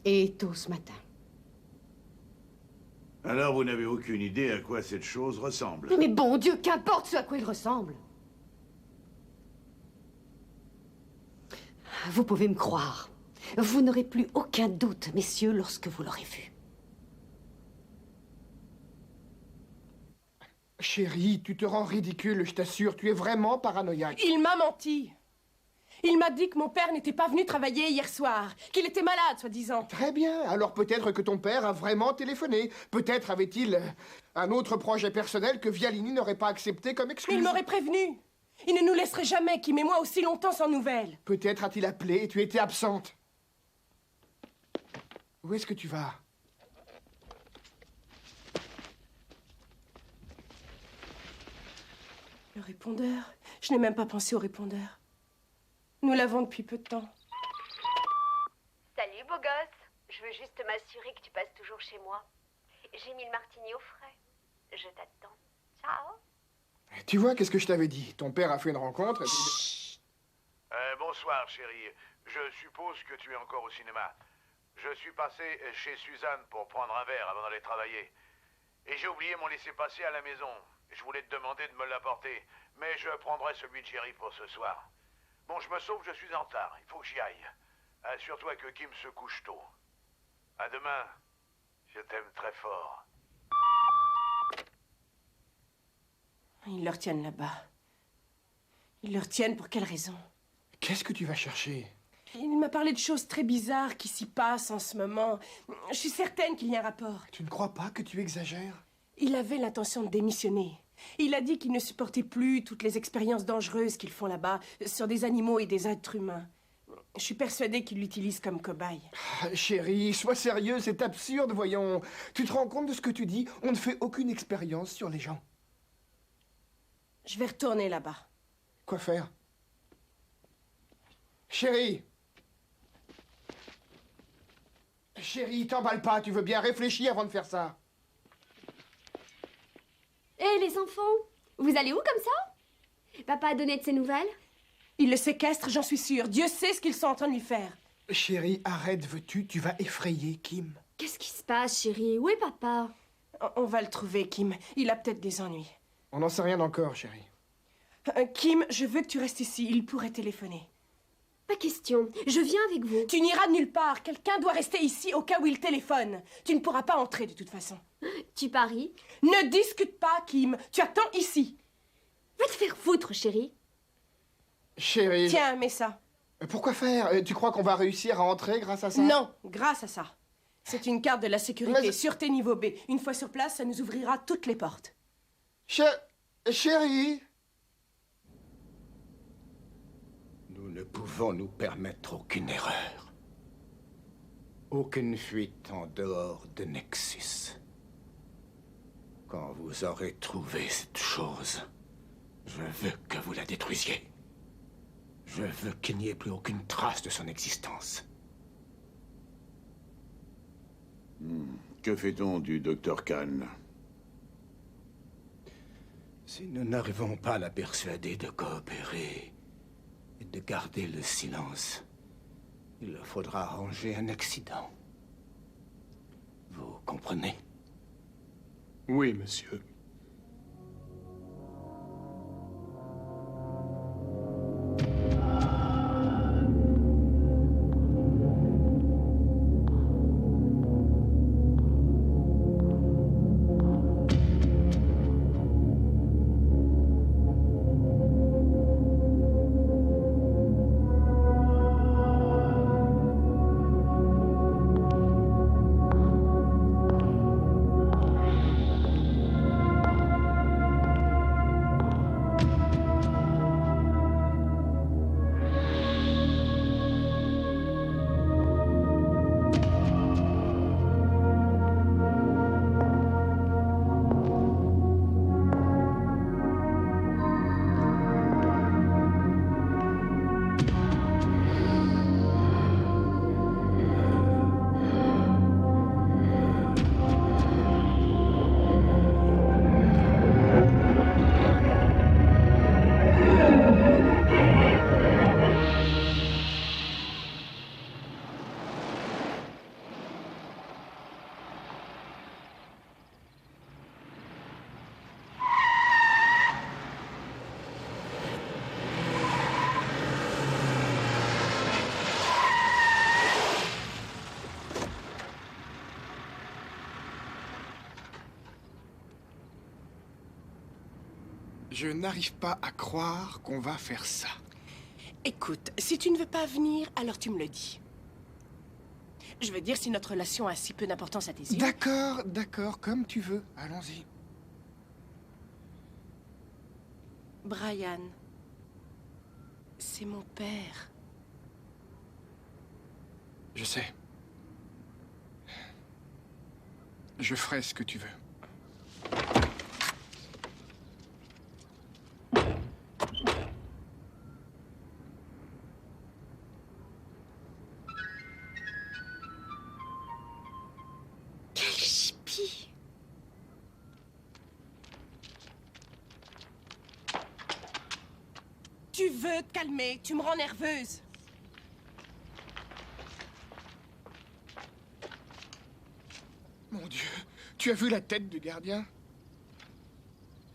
Et tôt ce matin. Alors vous n'avez aucune idée à quoi cette chose ressemble? Mais bon Dieu, qu'importe ce à quoi il ressemble. Vous pouvez me croire. Vous n'aurez plus aucun doute, messieurs, lorsque vous l'aurez vu. Chérie, tu te rends ridicule, je t'assure. Tu es vraiment paranoïaque. Il m'a menti. Il m'a dit que mon père n'était pas venu travailler hier soir, qu'il était malade, soi-disant. Très bien. Alors peut-être que ton père a vraiment téléphoné. Peut-être avait-il un autre projet personnel que Vialini n'aurait pas accepté comme excuse. Mais il m'aurait prévenu. Il ne nous laisserait jamais, Kim et moi, aussi longtemps sans nouvelles. Peut-être a-t-il appelé et tu étais absente. Où est-ce que tu vas? Le répondeur? Je n'ai même pas pensé au répondeur. Nous l'avons depuis peu de temps. Salut, beau gosse. Je veux juste m'assurer que tu passes toujours chez moi. J'ai mis le martini au frais. Je t'attends. Ciao. Tu vois, qu'est-ce que je t'avais dit? Ton père a fait une rencontre et... Chut. Bonsoir, chérie. Je suppose que tu es encore au cinéma. Je suis passé chez Suzanne pour prendre un verre avant d'aller travailler. Et j'ai oublié mon laissez-passer à la maison. Je voulais te demander de me l'apporter, mais je prendrai celui de chérie pour ce soir. Bon, je me sauve, je suis en retard. Il faut que j'y aille. Assure-toi que Kim se couche tôt. À demain. Je t'aime très fort. Ils le retiennent là-bas. Ils le retiennent pour quelle raison? Qu'est-ce que tu vas chercher? Il m'a parlé de choses très bizarres qui s'y passent en ce moment. Je suis certaine qu'il y a un rapport. Tu ne crois pas que tu exagères? Il avait l'intention de démissionner. Il a dit qu'il ne supportait plus toutes les expériences dangereuses qu'ils font là-bas sur des animaux et des êtres humains. Je suis persuadée qu'il l'utilise comme cobaye. Ah, chérie, sois sérieuse, c'est absurde, voyons. Tu te rends compte de ce que tu dis? On ne fait aucune expérience sur les gens. Je vais retourner là-bas. Quoi faire? Chérie! Chérie, t'emballe pas, tu veux bien réfléchir avant de faire ça. Hé, les enfants, vous allez où comme ça? Papa a donné de ses nouvelles? Il le séquestre, j'en suis sûre. Dieu sait ce qu'ils sont en train de lui faire. Chérie, arrête, veux-tu? Tu vas effrayer Kim. Qu'est-ce qui se passe, chérie? Où est papa? On va le trouver, Kim. Il a peut-être des ennuis. On n'en sait rien encore, chérie. Kim, je veux que tu restes ici. Il pourrait téléphoner. Pas question. Je viens avec vous. Tu n'iras nulle part. Quelqu'un doit rester ici au cas où il téléphone. Tu ne pourras pas entrer de toute façon. Tu paries? Ne discute pas, Kim. Tu attends ici. Va te faire foutre, chérie. Chérie... Tiens, mets ça. Pourquoi faire? Tu crois qu'on va réussir à entrer grâce à ça? Non, grâce à ça. C'est une carte de la sécurité, Mais... sûreté niveau B. Une fois sur place, ça nous ouvrira toutes les portes. Chérie... Nous ne pouvons nous permettre aucune erreur. Aucune fuite en dehors de Nexus. Quand vous aurez trouvé cette chose, je veux que vous la détruisiez. Je veux qu'il n'y ait plus aucune trace de son existence. Que fait-on du docteur Kahn? Si nous n'arrivons pas à la persuader de coopérer et de garder le silence, il faudra arranger un accident. Vous comprenez? Oui, monsieur. Je n'arrive pas à croire qu'on va faire ça. Écoute, si tu ne veux pas venir, alors tu me le dis. Je veux dire, si notre relation a si peu d'importance à tes yeux... D'accord, d'accord, comme tu veux. Allons-y. Brian, c'est mon père. Je sais. Je ferai ce que tu veux. veux te calmer. Tu me rends nerveuse. Mon Dieu, tu as vu la tête du gardien?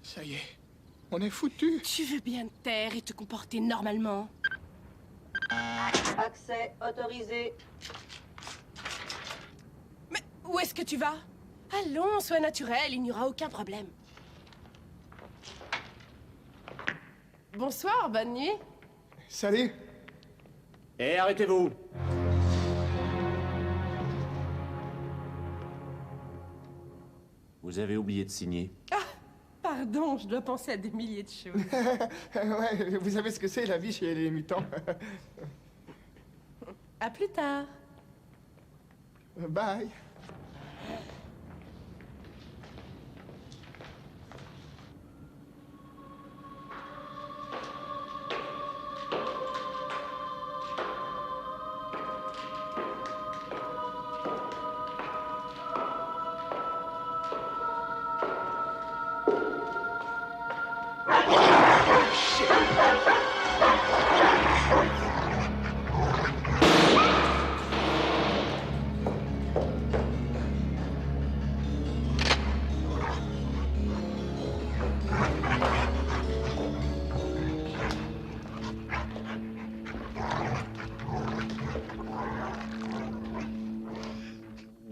Ça y est, on est foutu. Tu veux bien te taire et te comporter normalement? Accès autorisé. Mais où est-ce que tu vas? Allons, sois naturel, il n'y aura aucun problème. Bonsoir, bonne nuit. Salut. Et arrêtez-vous. Vous avez oublié de signer. Ah, pardon, je dois penser à des milliers de choses. Ouais, vous savez ce que c'est la vie chez les mutants. À plus tard. Bye.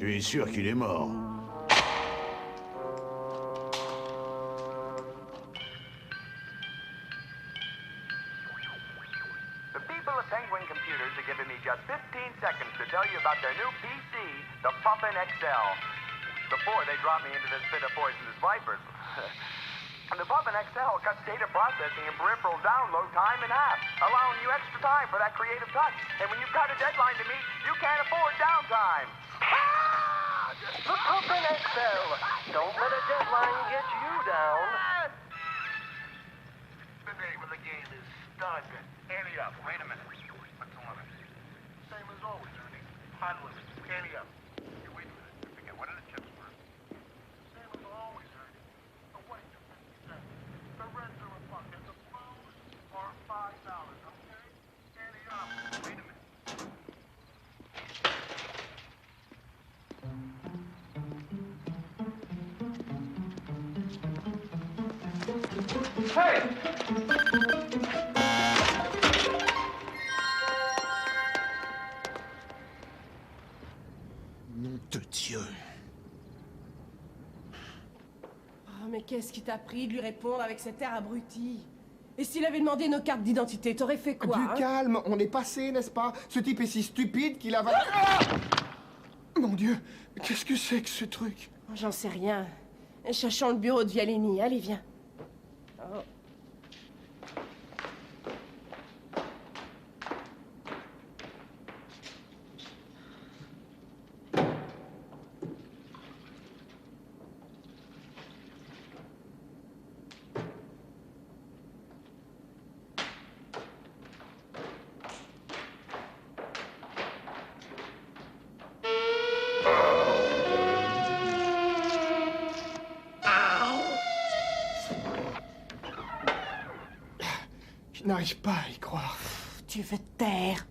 Tu es sûr qu'il est mort? The people of Penguin Computers are giving me just 15 seconds to tell you about their new PC, the Puffin XL. Before they dropped me into this pit of poisonous vipers. The Puffin XL cuts data processing and peripheral download time in half, allowing you extra time for that creative touch. And when you've got a deadline to meet, you can't afford downtime. Ah! The Puffin XL. Don't let a deadline get you down. The name of the game is Stud. Ante up. Wait a minute. What's the limit? Same as always, Ernie. Hot limit. Ante up. You wait a minute. I forget. What are the chips worth? Same as always, Ernie. The whites are 50 cents. The reds are a buck. And the blues are $5. Okay? Ante up. Wait a minute. Hey! Nom de Dieu. Oh, mais qu'est-ce qui t'a pris de lui répondre avec cet air abruti? Et s'il avait demandé nos cartes d'identité, t'aurais fait quoi? Du hein? calme, on est passé, n'est-ce pas? Ce type est si stupide qu'il a... Ah! Mon Dieu, qu'est-ce que c'est que ce truc? J'en sais rien. Cherchons le bureau de Vialini. Allez, viens. Oh. Je n'arrive pas à y croire. Tu veux te taire?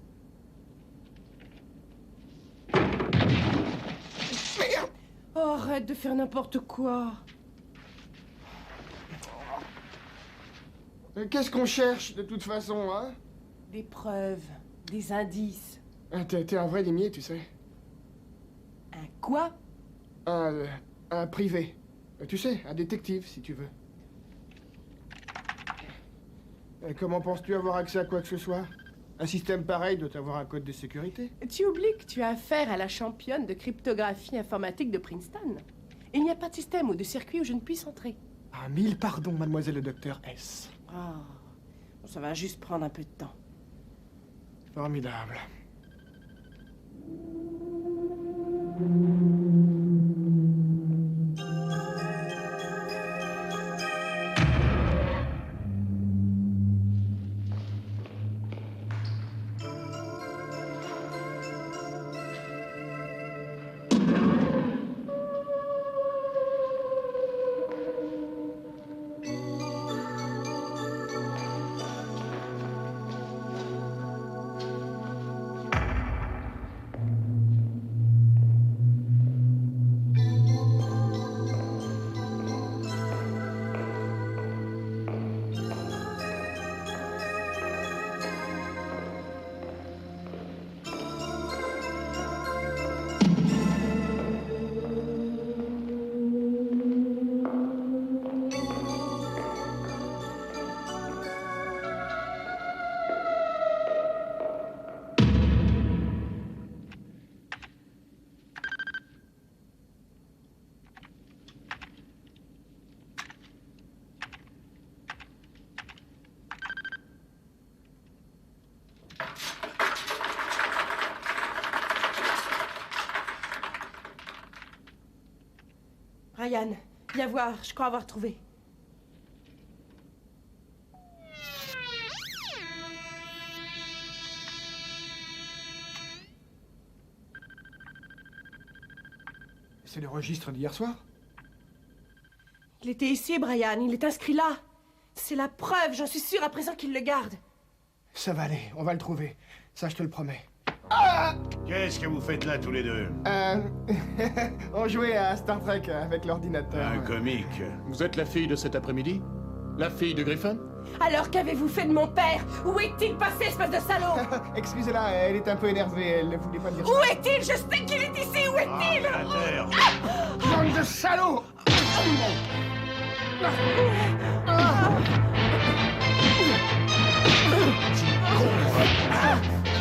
Merde! Oh, arrête de faire n'importe quoi. Qu'est-ce qu'on cherche, de toute façon, hein? Des preuves, des indices. Ah, t'es un vrai limier, tu sais. Un quoi? Un privé. Tu sais, un détective, si tu veux. Comment penses-tu avoir accès à quoi que ce soit? Un système pareil doit avoir un code de sécurité. Tu oublies que tu as affaire à la championne de cryptographie informatique de Princeton. Il n'y a pas de système ou de circuit où je ne puisse entrer. Ah, mille pardons, mademoiselle le docteur S. Ah, ça va juste prendre un peu de temps. Formidable. Ryan, viens voir, je crois avoir trouvé. C'est le registre d'hier soir? Il était ici, Brian, il est inscrit là. C'est la preuve, j'en suis sûre à présent qu'il le garde. Ça va aller, on va le trouver. Ça, je te le promets. Qu'est-ce que vous faites là tous les deux? On jouait à Star Trek avec l'ordinateur. Un comique. Vous êtes la fille de cet après-midi? La fille de Griffin? Alors qu'avez-vous fait de mon père? Où est-il passé, espèce de salaud? Excusez-la, elle est un peu énervée, elle ne voulait pas dire ça. Où est-il? Je sais qu'il est ici, où est-il? Bande de salauds!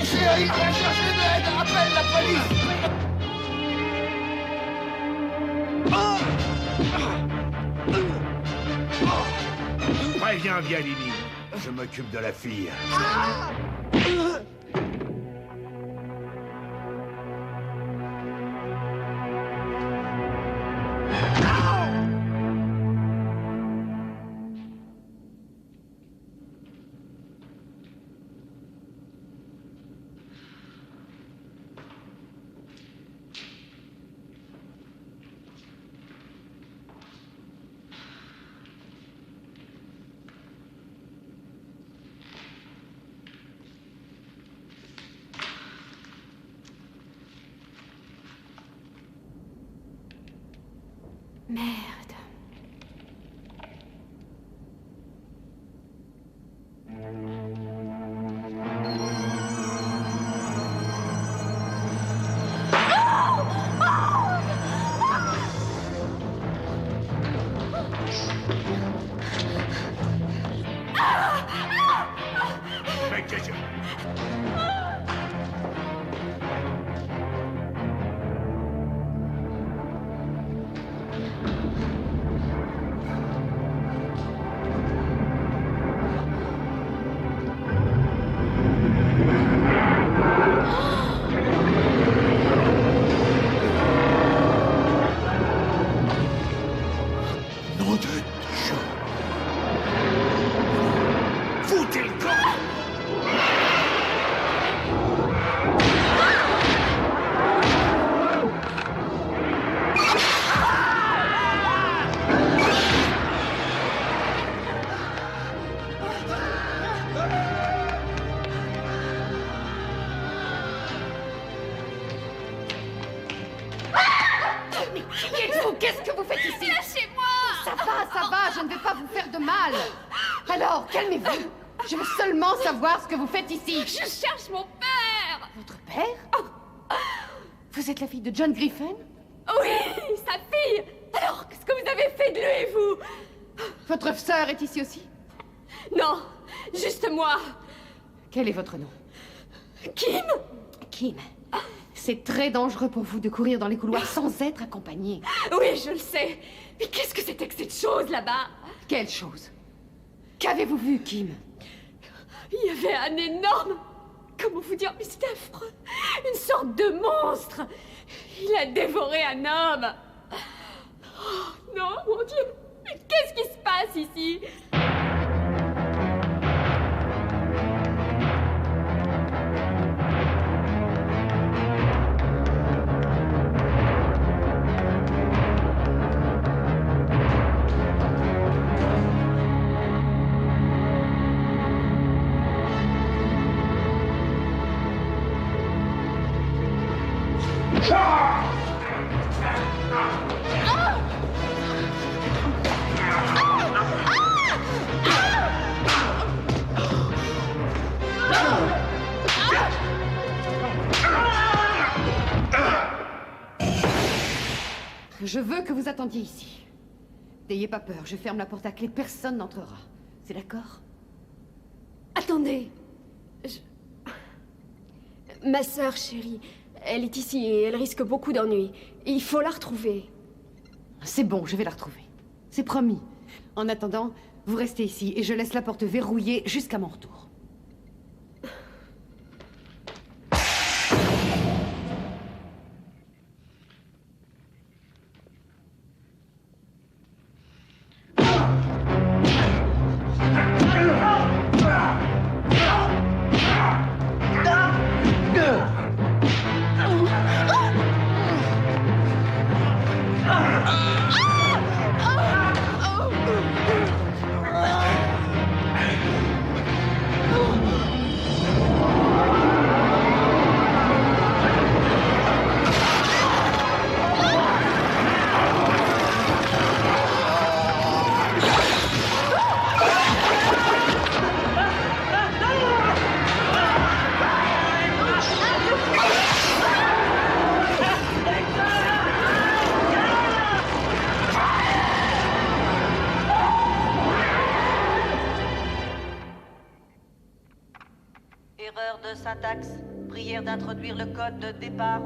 Chérie, va chercher de l'aide! Appelle la police! Préviens Vialini. Je m'occupe de la fille. Merde. Mais qu'est-ce que... Nom de Dieu! Foutez le camp! Mais qui êtes-vous? Qu'est-ce que vous faites ici? Lâchez-moi! Ça va, je ne vais pas vous faire de mal. Alors, calmez-vous. Je veux seulement savoir ce que vous faites ici. Je cherche mon père! Votre père? Vous êtes la fille de John Griffin? Oui, sa fille! Alors, qu'est-ce que vous avez fait de lui, vous? Votre sœur est ici aussi? Non, juste moi. Quel est votre nom? Kim? Kim. C'est très dangereux pour vous de courir dans les couloirs sans être accompagné. Oui, je le sais. Mais qu'est-ce que c'était que cette chose là-bas? Quelle chose? Qu'avez-vous vu, Kim? Il y avait un énorme... Comment vous dire? Mais c'était affreux. Une sorte de monstre. Il a dévoré un homme. Oh, non, mon Dieu. Mais qu'est-ce qui se passe ici? Je veux que vous attendiez ici. N'ayez pas peur, je ferme la porte à clé, personne n'entrera. C'est d'accord? Attendez. Ma sœur chérie, elle est ici et elle risque beaucoup d'ennuis. Il faut la retrouver. C'est bon, je vais la retrouver. C'est promis. En attendant, vous restez ici et je laisse la porte verrouillée jusqu'à mon retour. de syntaxe. Prière d'introduire le code de départ.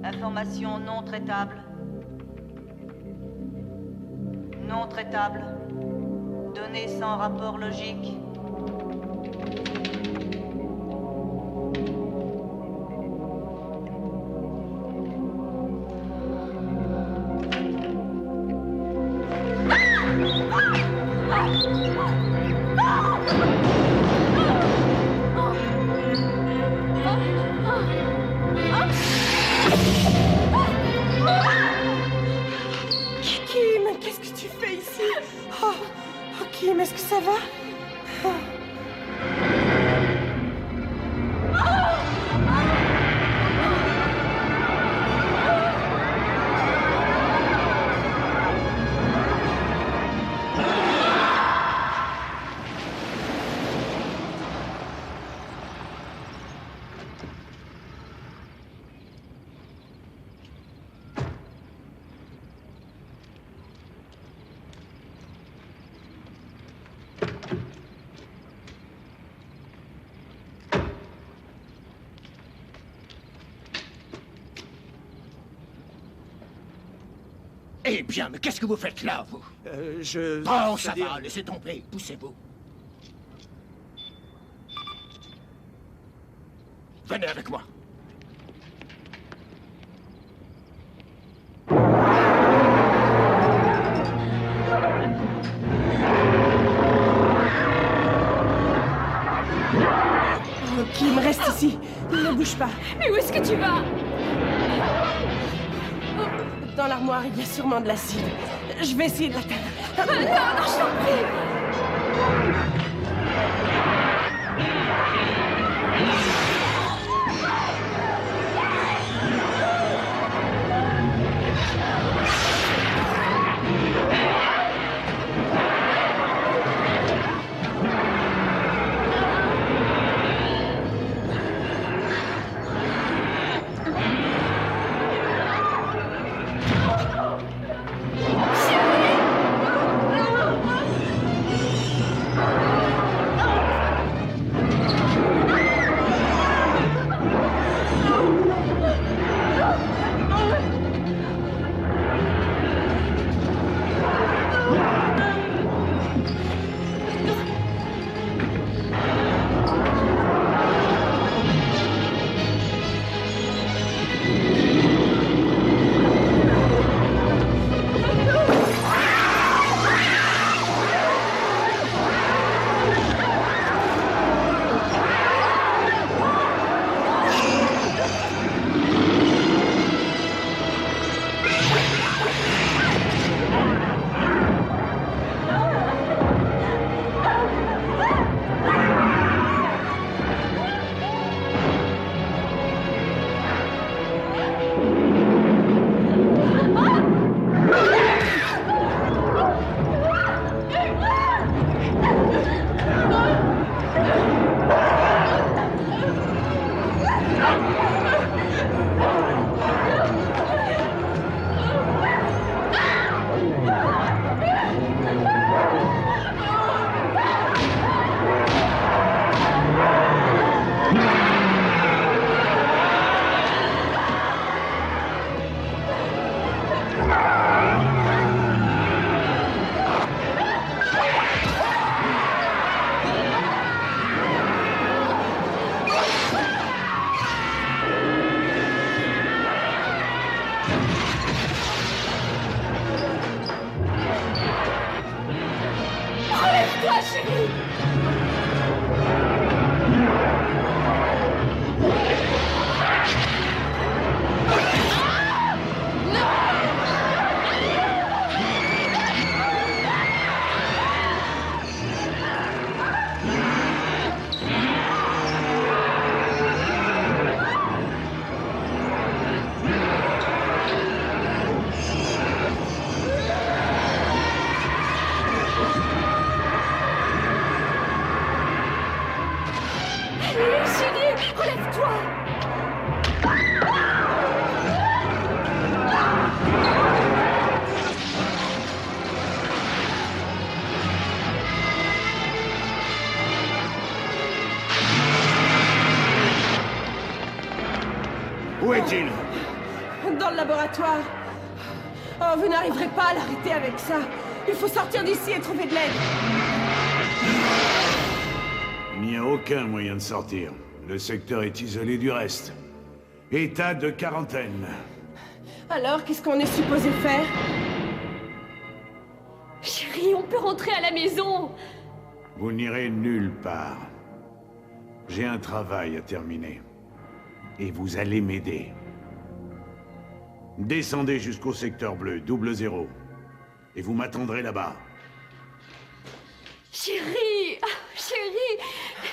Information non traitable. Non traitable. Données sans rapport logique. Kim, qu'est-ce que tu fais ici? Oh, Kim, est-ce que ça va? Eh bien, mais qu'est-ce que vous faites là, vous? Oh, ça va, laissez tomber, poussez-vous. Venez avec moi. Oh, Kim, reste ici. Ne bouge pas. Mais où est-ce que tu vas? Dans l'armoire, il y a sûrement de l'acide. Je vais essayer de l'atteindre. Non, non, je t'en prie. Relève-toi, chérie! Où est-il? Dans le laboratoire. Oh, vous n'arriverez pas à l'arrêter avec ça. Il faut sortir d'ici et trouver de l'aide. Il n'y a aucun moyen de sortir. Le secteur est isolé du reste. État de quarantaine. Alors, qu'est-ce qu'on est supposé faire? Chérie, on peut rentrer à la maison. Vous n'irez nulle part. J'ai un travail à terminer. Et vous allez m'aider. Descendez jusqu'au secteur bleu, 00. Et vous m'attendrez là-bas. Chérie, chérie,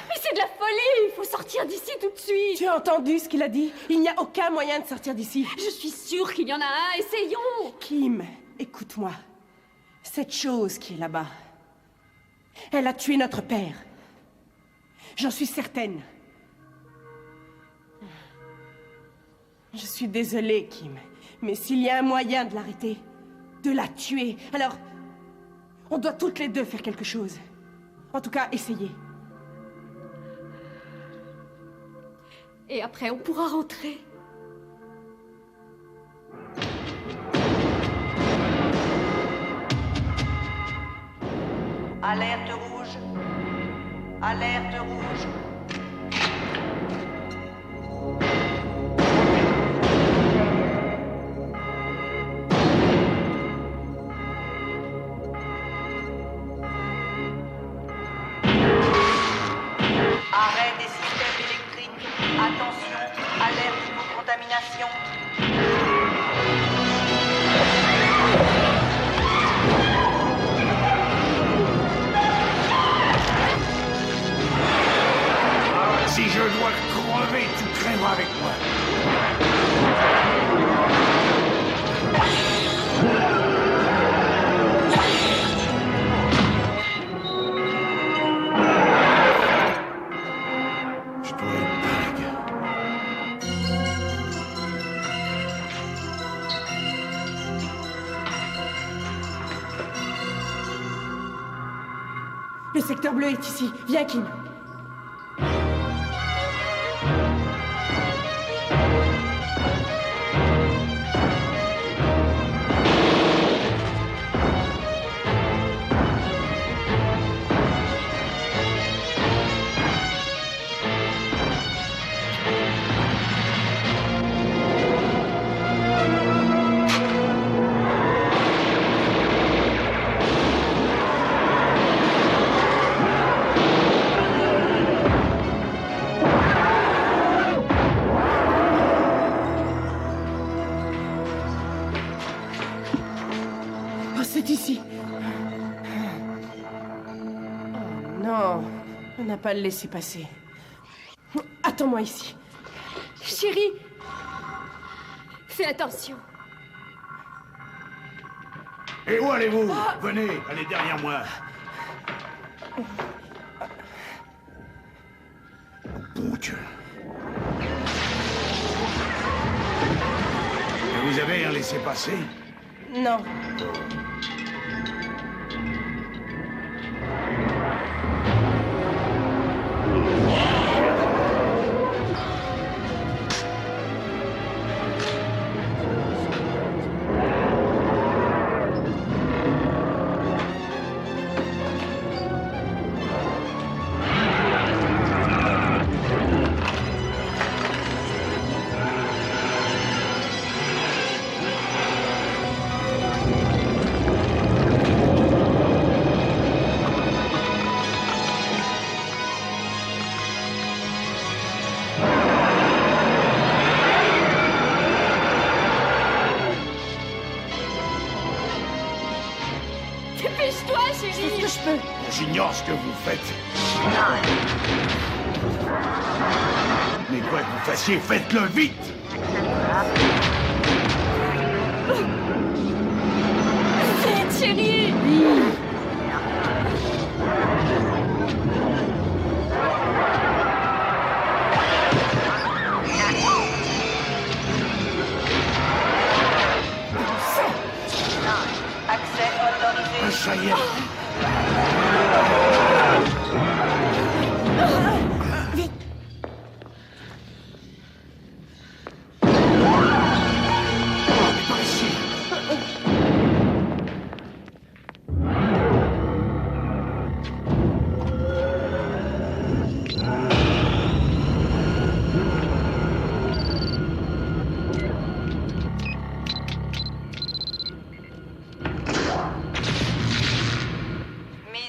mais c'est de la folie. Il faut sortir d'ici tout de suite. Tu as entendu ce qu'il a dit? Il n'y a aucun moyen de sortir d'ici. Je suis sûre qu'il y en a un. Essayons. Kim, écoute-moi. Cette chose qui est là-bas, elle a tué notre père. J'en suis certaine. Je suis désolée, Kim, mais s'il y a un moyen de l'arrêter, de la tuer, alors on doit toutes les deux faire quelque chose. En tout cas, essayer. Et après, on pourra rentrer. Alerte rouge. Alerte rouge. Arrêt des systèmes électriques. Attention, alerte hypocontamination. Si je dois crever, tu crèveras avec moi. Je dois être dingue. Le secteur bleu est ici. Viens, Kim. Oh, c'est ici. Oh non, on n'a pas à le laisser passer. Attends-moi ici. Chérie, fais attention. Et où allez-vous? Venez, allez derrière moi. Bon Dieu. Et vous avez un laissez-passer? Non. Dépêche-toi, chérie. Fais ce que je peux. J'ignore ce que vous faites. Mais quoi que vous fassiez, faites-le vite! Vite, chérie. Accès autorisé. Ça y est. Vite.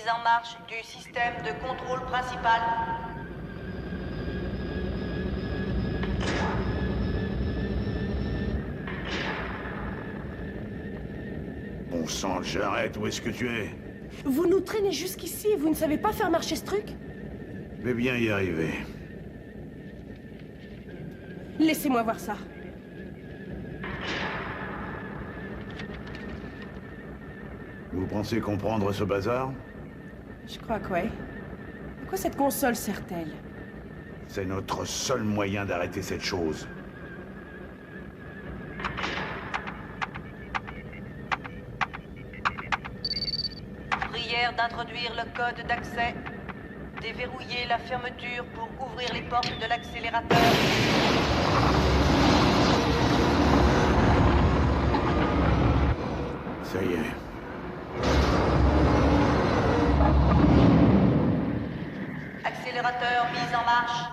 mise en marche du système de contrôle principal. Bon sang, j'arrête, où est-ce que tu es? Vous nous traînez jusqu'ici et vous ne savez pas faire marcher ce truc? Je vais bien y arriver. Laissez-moi voir ça. Vous pensez comprendre ce bazar? Je crois que ouais. À quoi cette console sert-elle? C'est notre seul moyen d'arrêter cette chose. Prière d'introduire le code d'accès. Déverrouiller la fermeture pour ouvrir les portes de l'accélérateur. Ça y est. Accélérateur mis en marche.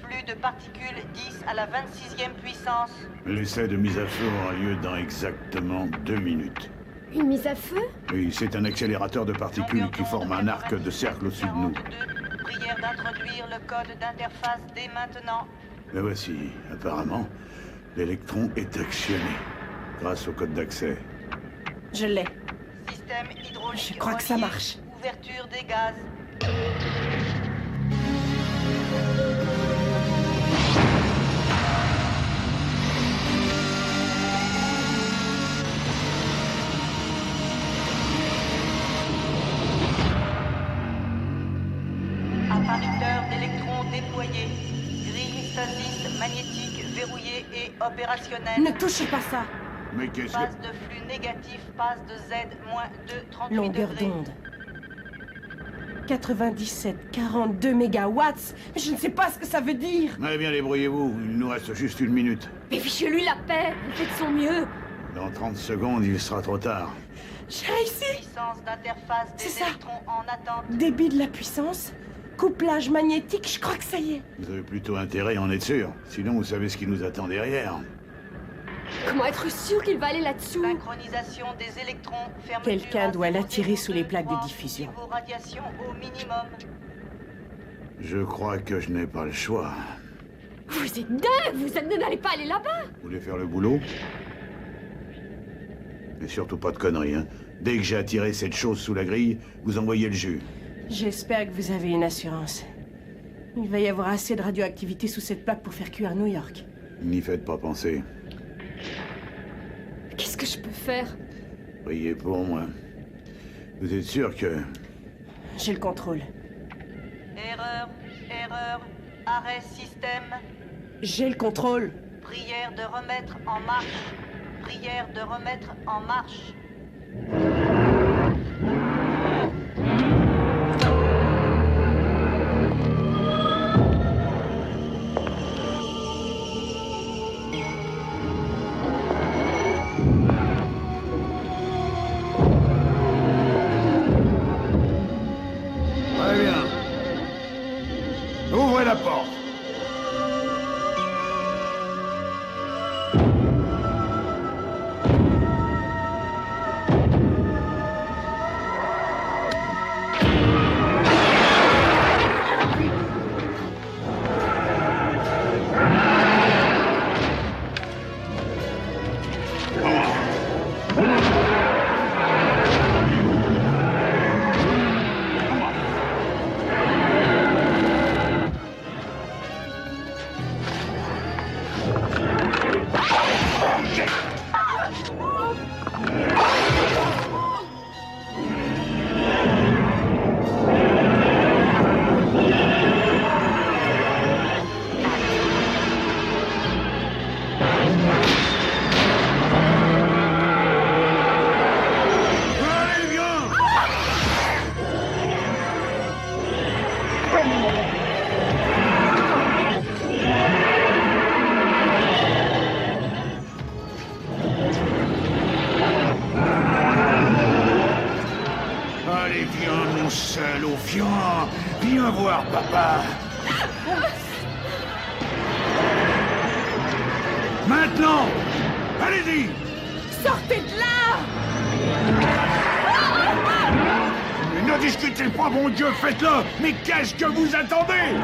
Flux de particules 10 à la 26e puissance. L'essai de mise à feu aura lieu dans exactement 2 minutes. Une mise à feu? Oui, c'est un accélérateur de particules qui forme un arc de cercle au-dessus de nous. Prière d'introduire le code d'interface dès maintenant. Mais voici, apparemment, l'électron est actionné grâce au code d'accès. Je l'ai. Système hydraulique. Je crois que ça marche. Ouverture des gaz. Appariteur d'électrons déployé. Grille stasis magnétique verrouillée et opérationnelle. Ne touchez pas ça. Mais qu'est-ce Phase de flux négatif, phase de Z-2, 38 Longueur degrés. d'onde. 97, 42 mégawatts. Je ne sais pas ce que ça veut dire. Eh bien, débrouillez-vous, il nous reste juste 1 minute. Mais fichez-lui la paix. Il fait de son mieux. Dans 30 secondes, il sera trop tard. J'ai réussi. Puissance d'interface des C'est ça. électrons en attente. Débit de la puissance. Couplage magnétique, je crois que ça y est. Vous avez plutôt intérêt à en être sûr. Sinon, vous savez ce qui nous attend derrière. Comment être sûr qu'il va aller là-dessous? Synchronisation des électrons. Fermeture Quelqu'un à doit 0,2, l'attirer sous les plaques de 3, diffusion. niveau radiation au minimum. Je crois que je n'ai pas le choix. Vous êtes dingue. Vous n'allez pas aller là-bas. Vous voulez faire le boulot? Mais surtout pas de conneries, hein. Dès que j'ai attiré cette chose sous la grille, vous envoyez le jus. J'espère que vous avez une assurance. Il va y avoir assez de radioactivité sous cette plaque pour faire cuire New York. N'y faites pas penser. Qu'est-ce que je peux faire? Priez pour moi. Vous êtes sûr que... J'ai le contrôle. Erreur, erreur, arrêt système. J'ai le contrôle. Prière de remettre en marche. Prière de remettre en marche. Très bien. Ouvrez la porte. Allez, viens, mon salaud, viens. Viens voir, papa. Maintenant. Allez-y. Sortez de là! Mais ne discutez pas, mon Dieu, faites-le! Mais qu'est-ce que vous attendez?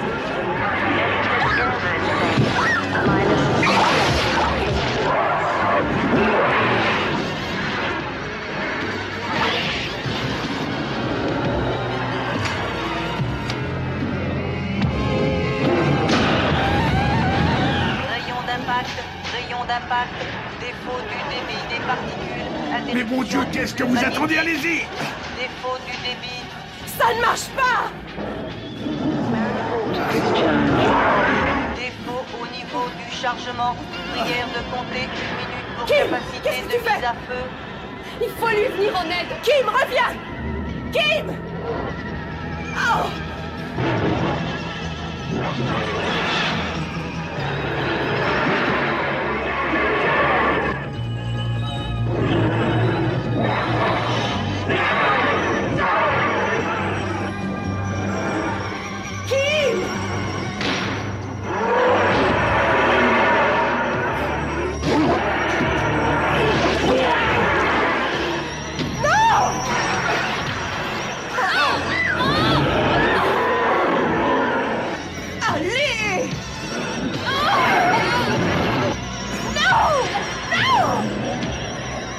Rayon d'impact, défaut du débit des particules. Mais mon Dieu, qu'est-ce que vous attendez? Allez-y! Défaut du débit. Ça ne marche pas! Défaut au niveau du chargement. Prière de compter 1 minute pour Kim, capacité qu'est-ce que de tu mise fais? à feu. Il faut lui venir en aide. Kim, reviens! Kim! Oh!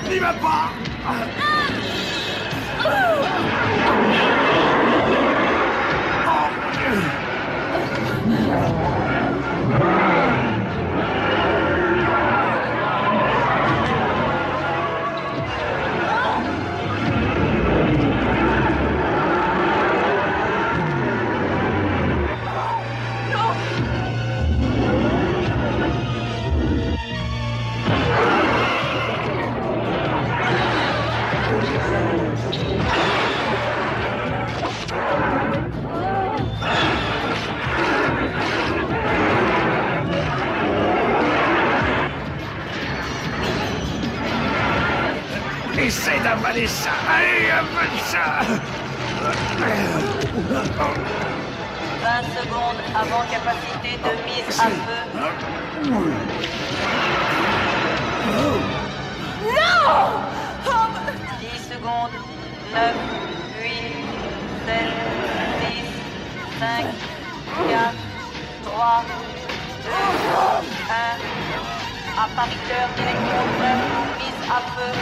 N'y va pas! Essaye d'avaler ça! Allez, avale ça! 20 secondes avant capacité de mise à feu. Non! 10 secondes. 9, 8, 7, 6, 5, 4, 3, 2, 1. Appariteur d'électron prêt pour mise à feu.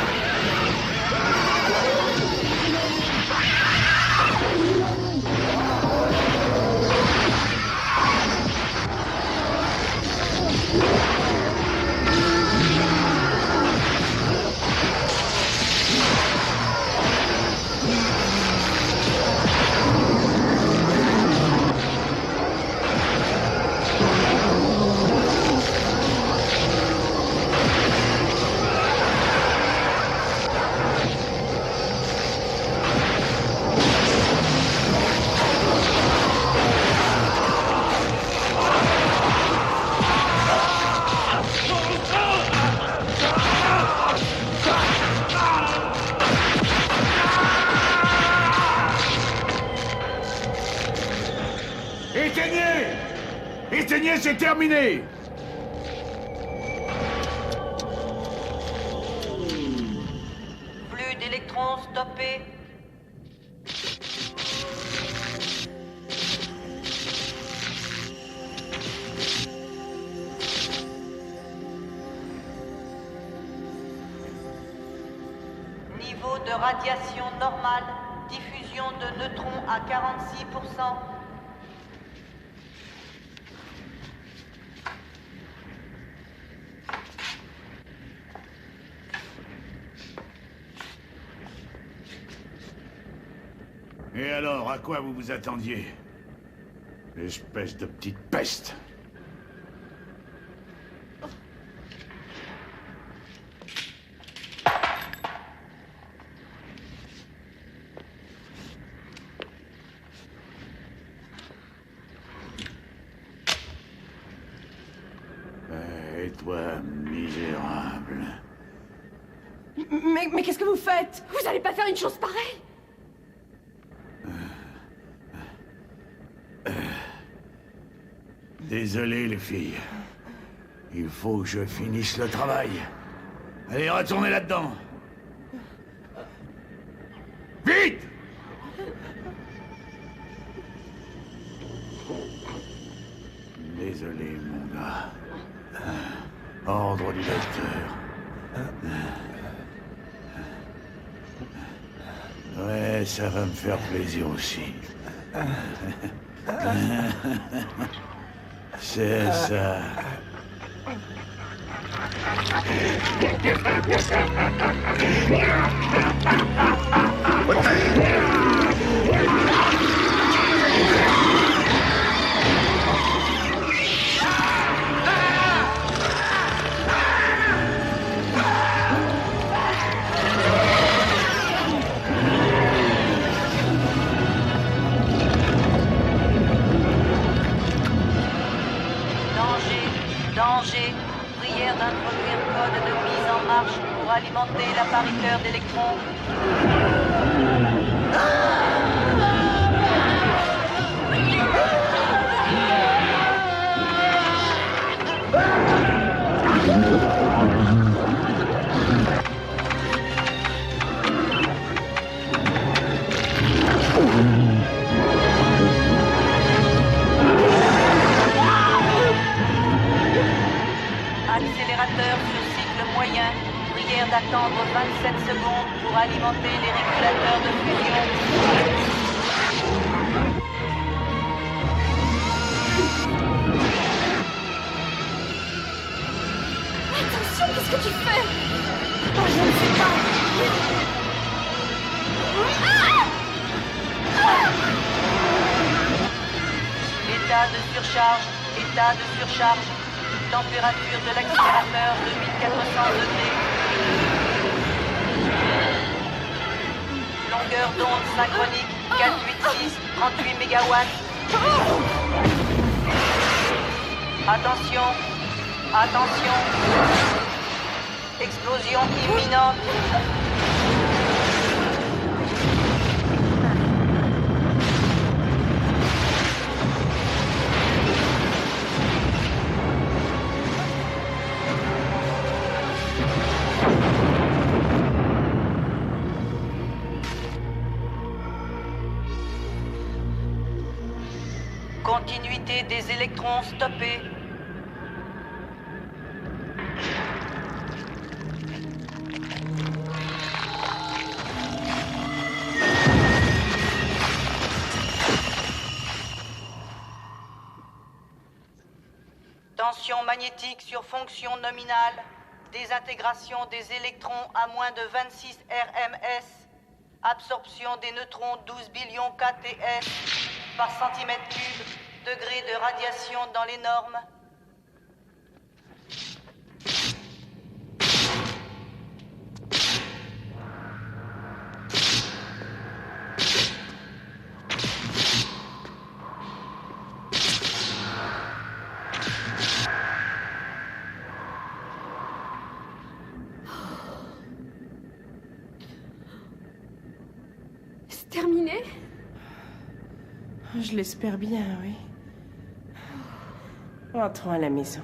Éteignez! Éteignez, c'est terminé! Flux d'électrons stoppé. Niveau de radiation normale. Diffusion de neutrons à 46%. Et alors, à quoi vous vous attendiez? Espèce de petite peste! Et toi, misérable. Mais qu'est-ce que vous faites? Vous allez pas faire une chose pareille? Désolé, les filles. Il faut que je finisse le travail. Allez, retournez là-dedans. Vite! Désolé, mon gars. Ordre du docteur. Ouais, ça va me faire plaisir aussi. C'est ça. Danger. Prière d'introduire code de mise en marche pour alimenter l'appariteur d'électrons. Accélérateur sur cycle moyen. Prière d'attendre 27 secondes pour alimenter les régulateurs de fusion. Attention, qu'est-ce que tu fais? Oh, je ne sais pas. État de surcharge. État de surcharge. Température de l'accélérateur de 1400 degrés. Longueur d'onde synchronique 486, 38 mégawatts. Attention, attention. Explosion imminente. Continuité des électrons stoppée. Tension magnétique sur fonction nominale. Désintégration des électrons à moins de 26 RMS. Absorption des neutrons 12 billions KTS par centimètre cube. Degré de radiation dans les normes. C'est terminé? Je l'espère bien, oui. Entrons à la maison.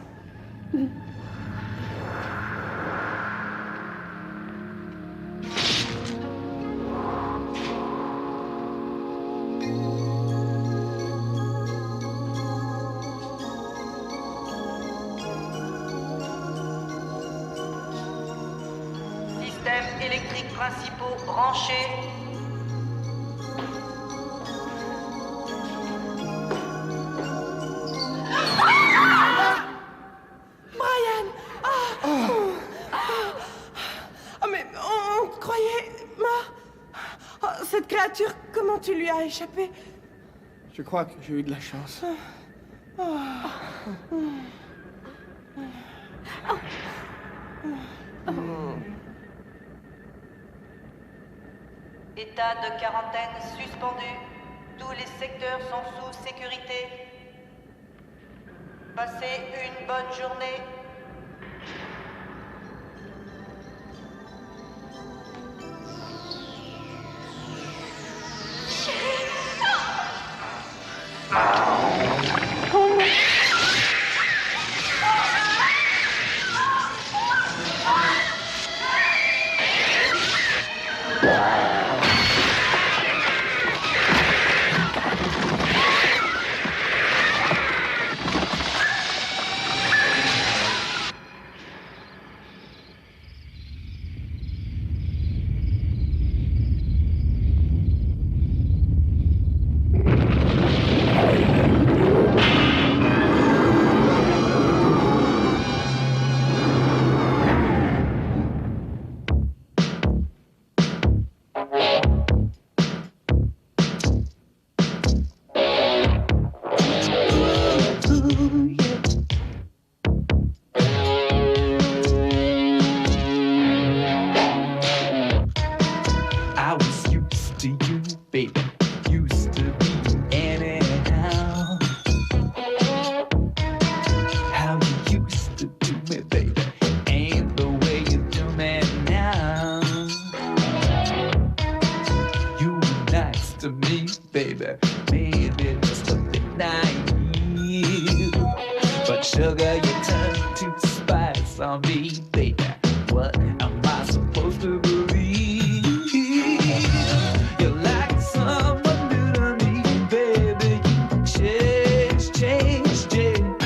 Systèmes électriques principaux branchés. Cette créature, comment tu lui as échappé? Je crois que j'ai eu de la chance. État de quarantaine suspendu. Tous les secteurs sont sous sécurité. Passez une bonne journée. baby. Maybe just a bit naive. But sugar, you turn to spice on me, baby. What am I supposed to believe? You're like someone new to me, baby. You change, change, change.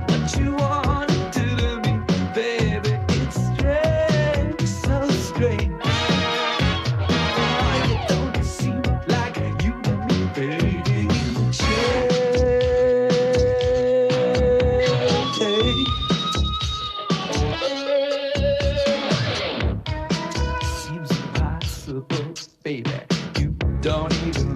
What you want to do to me, baby, it's strange, so strange. Oh, you don't seem like you to me, baby. You change. Seems impossible, baby. You don't even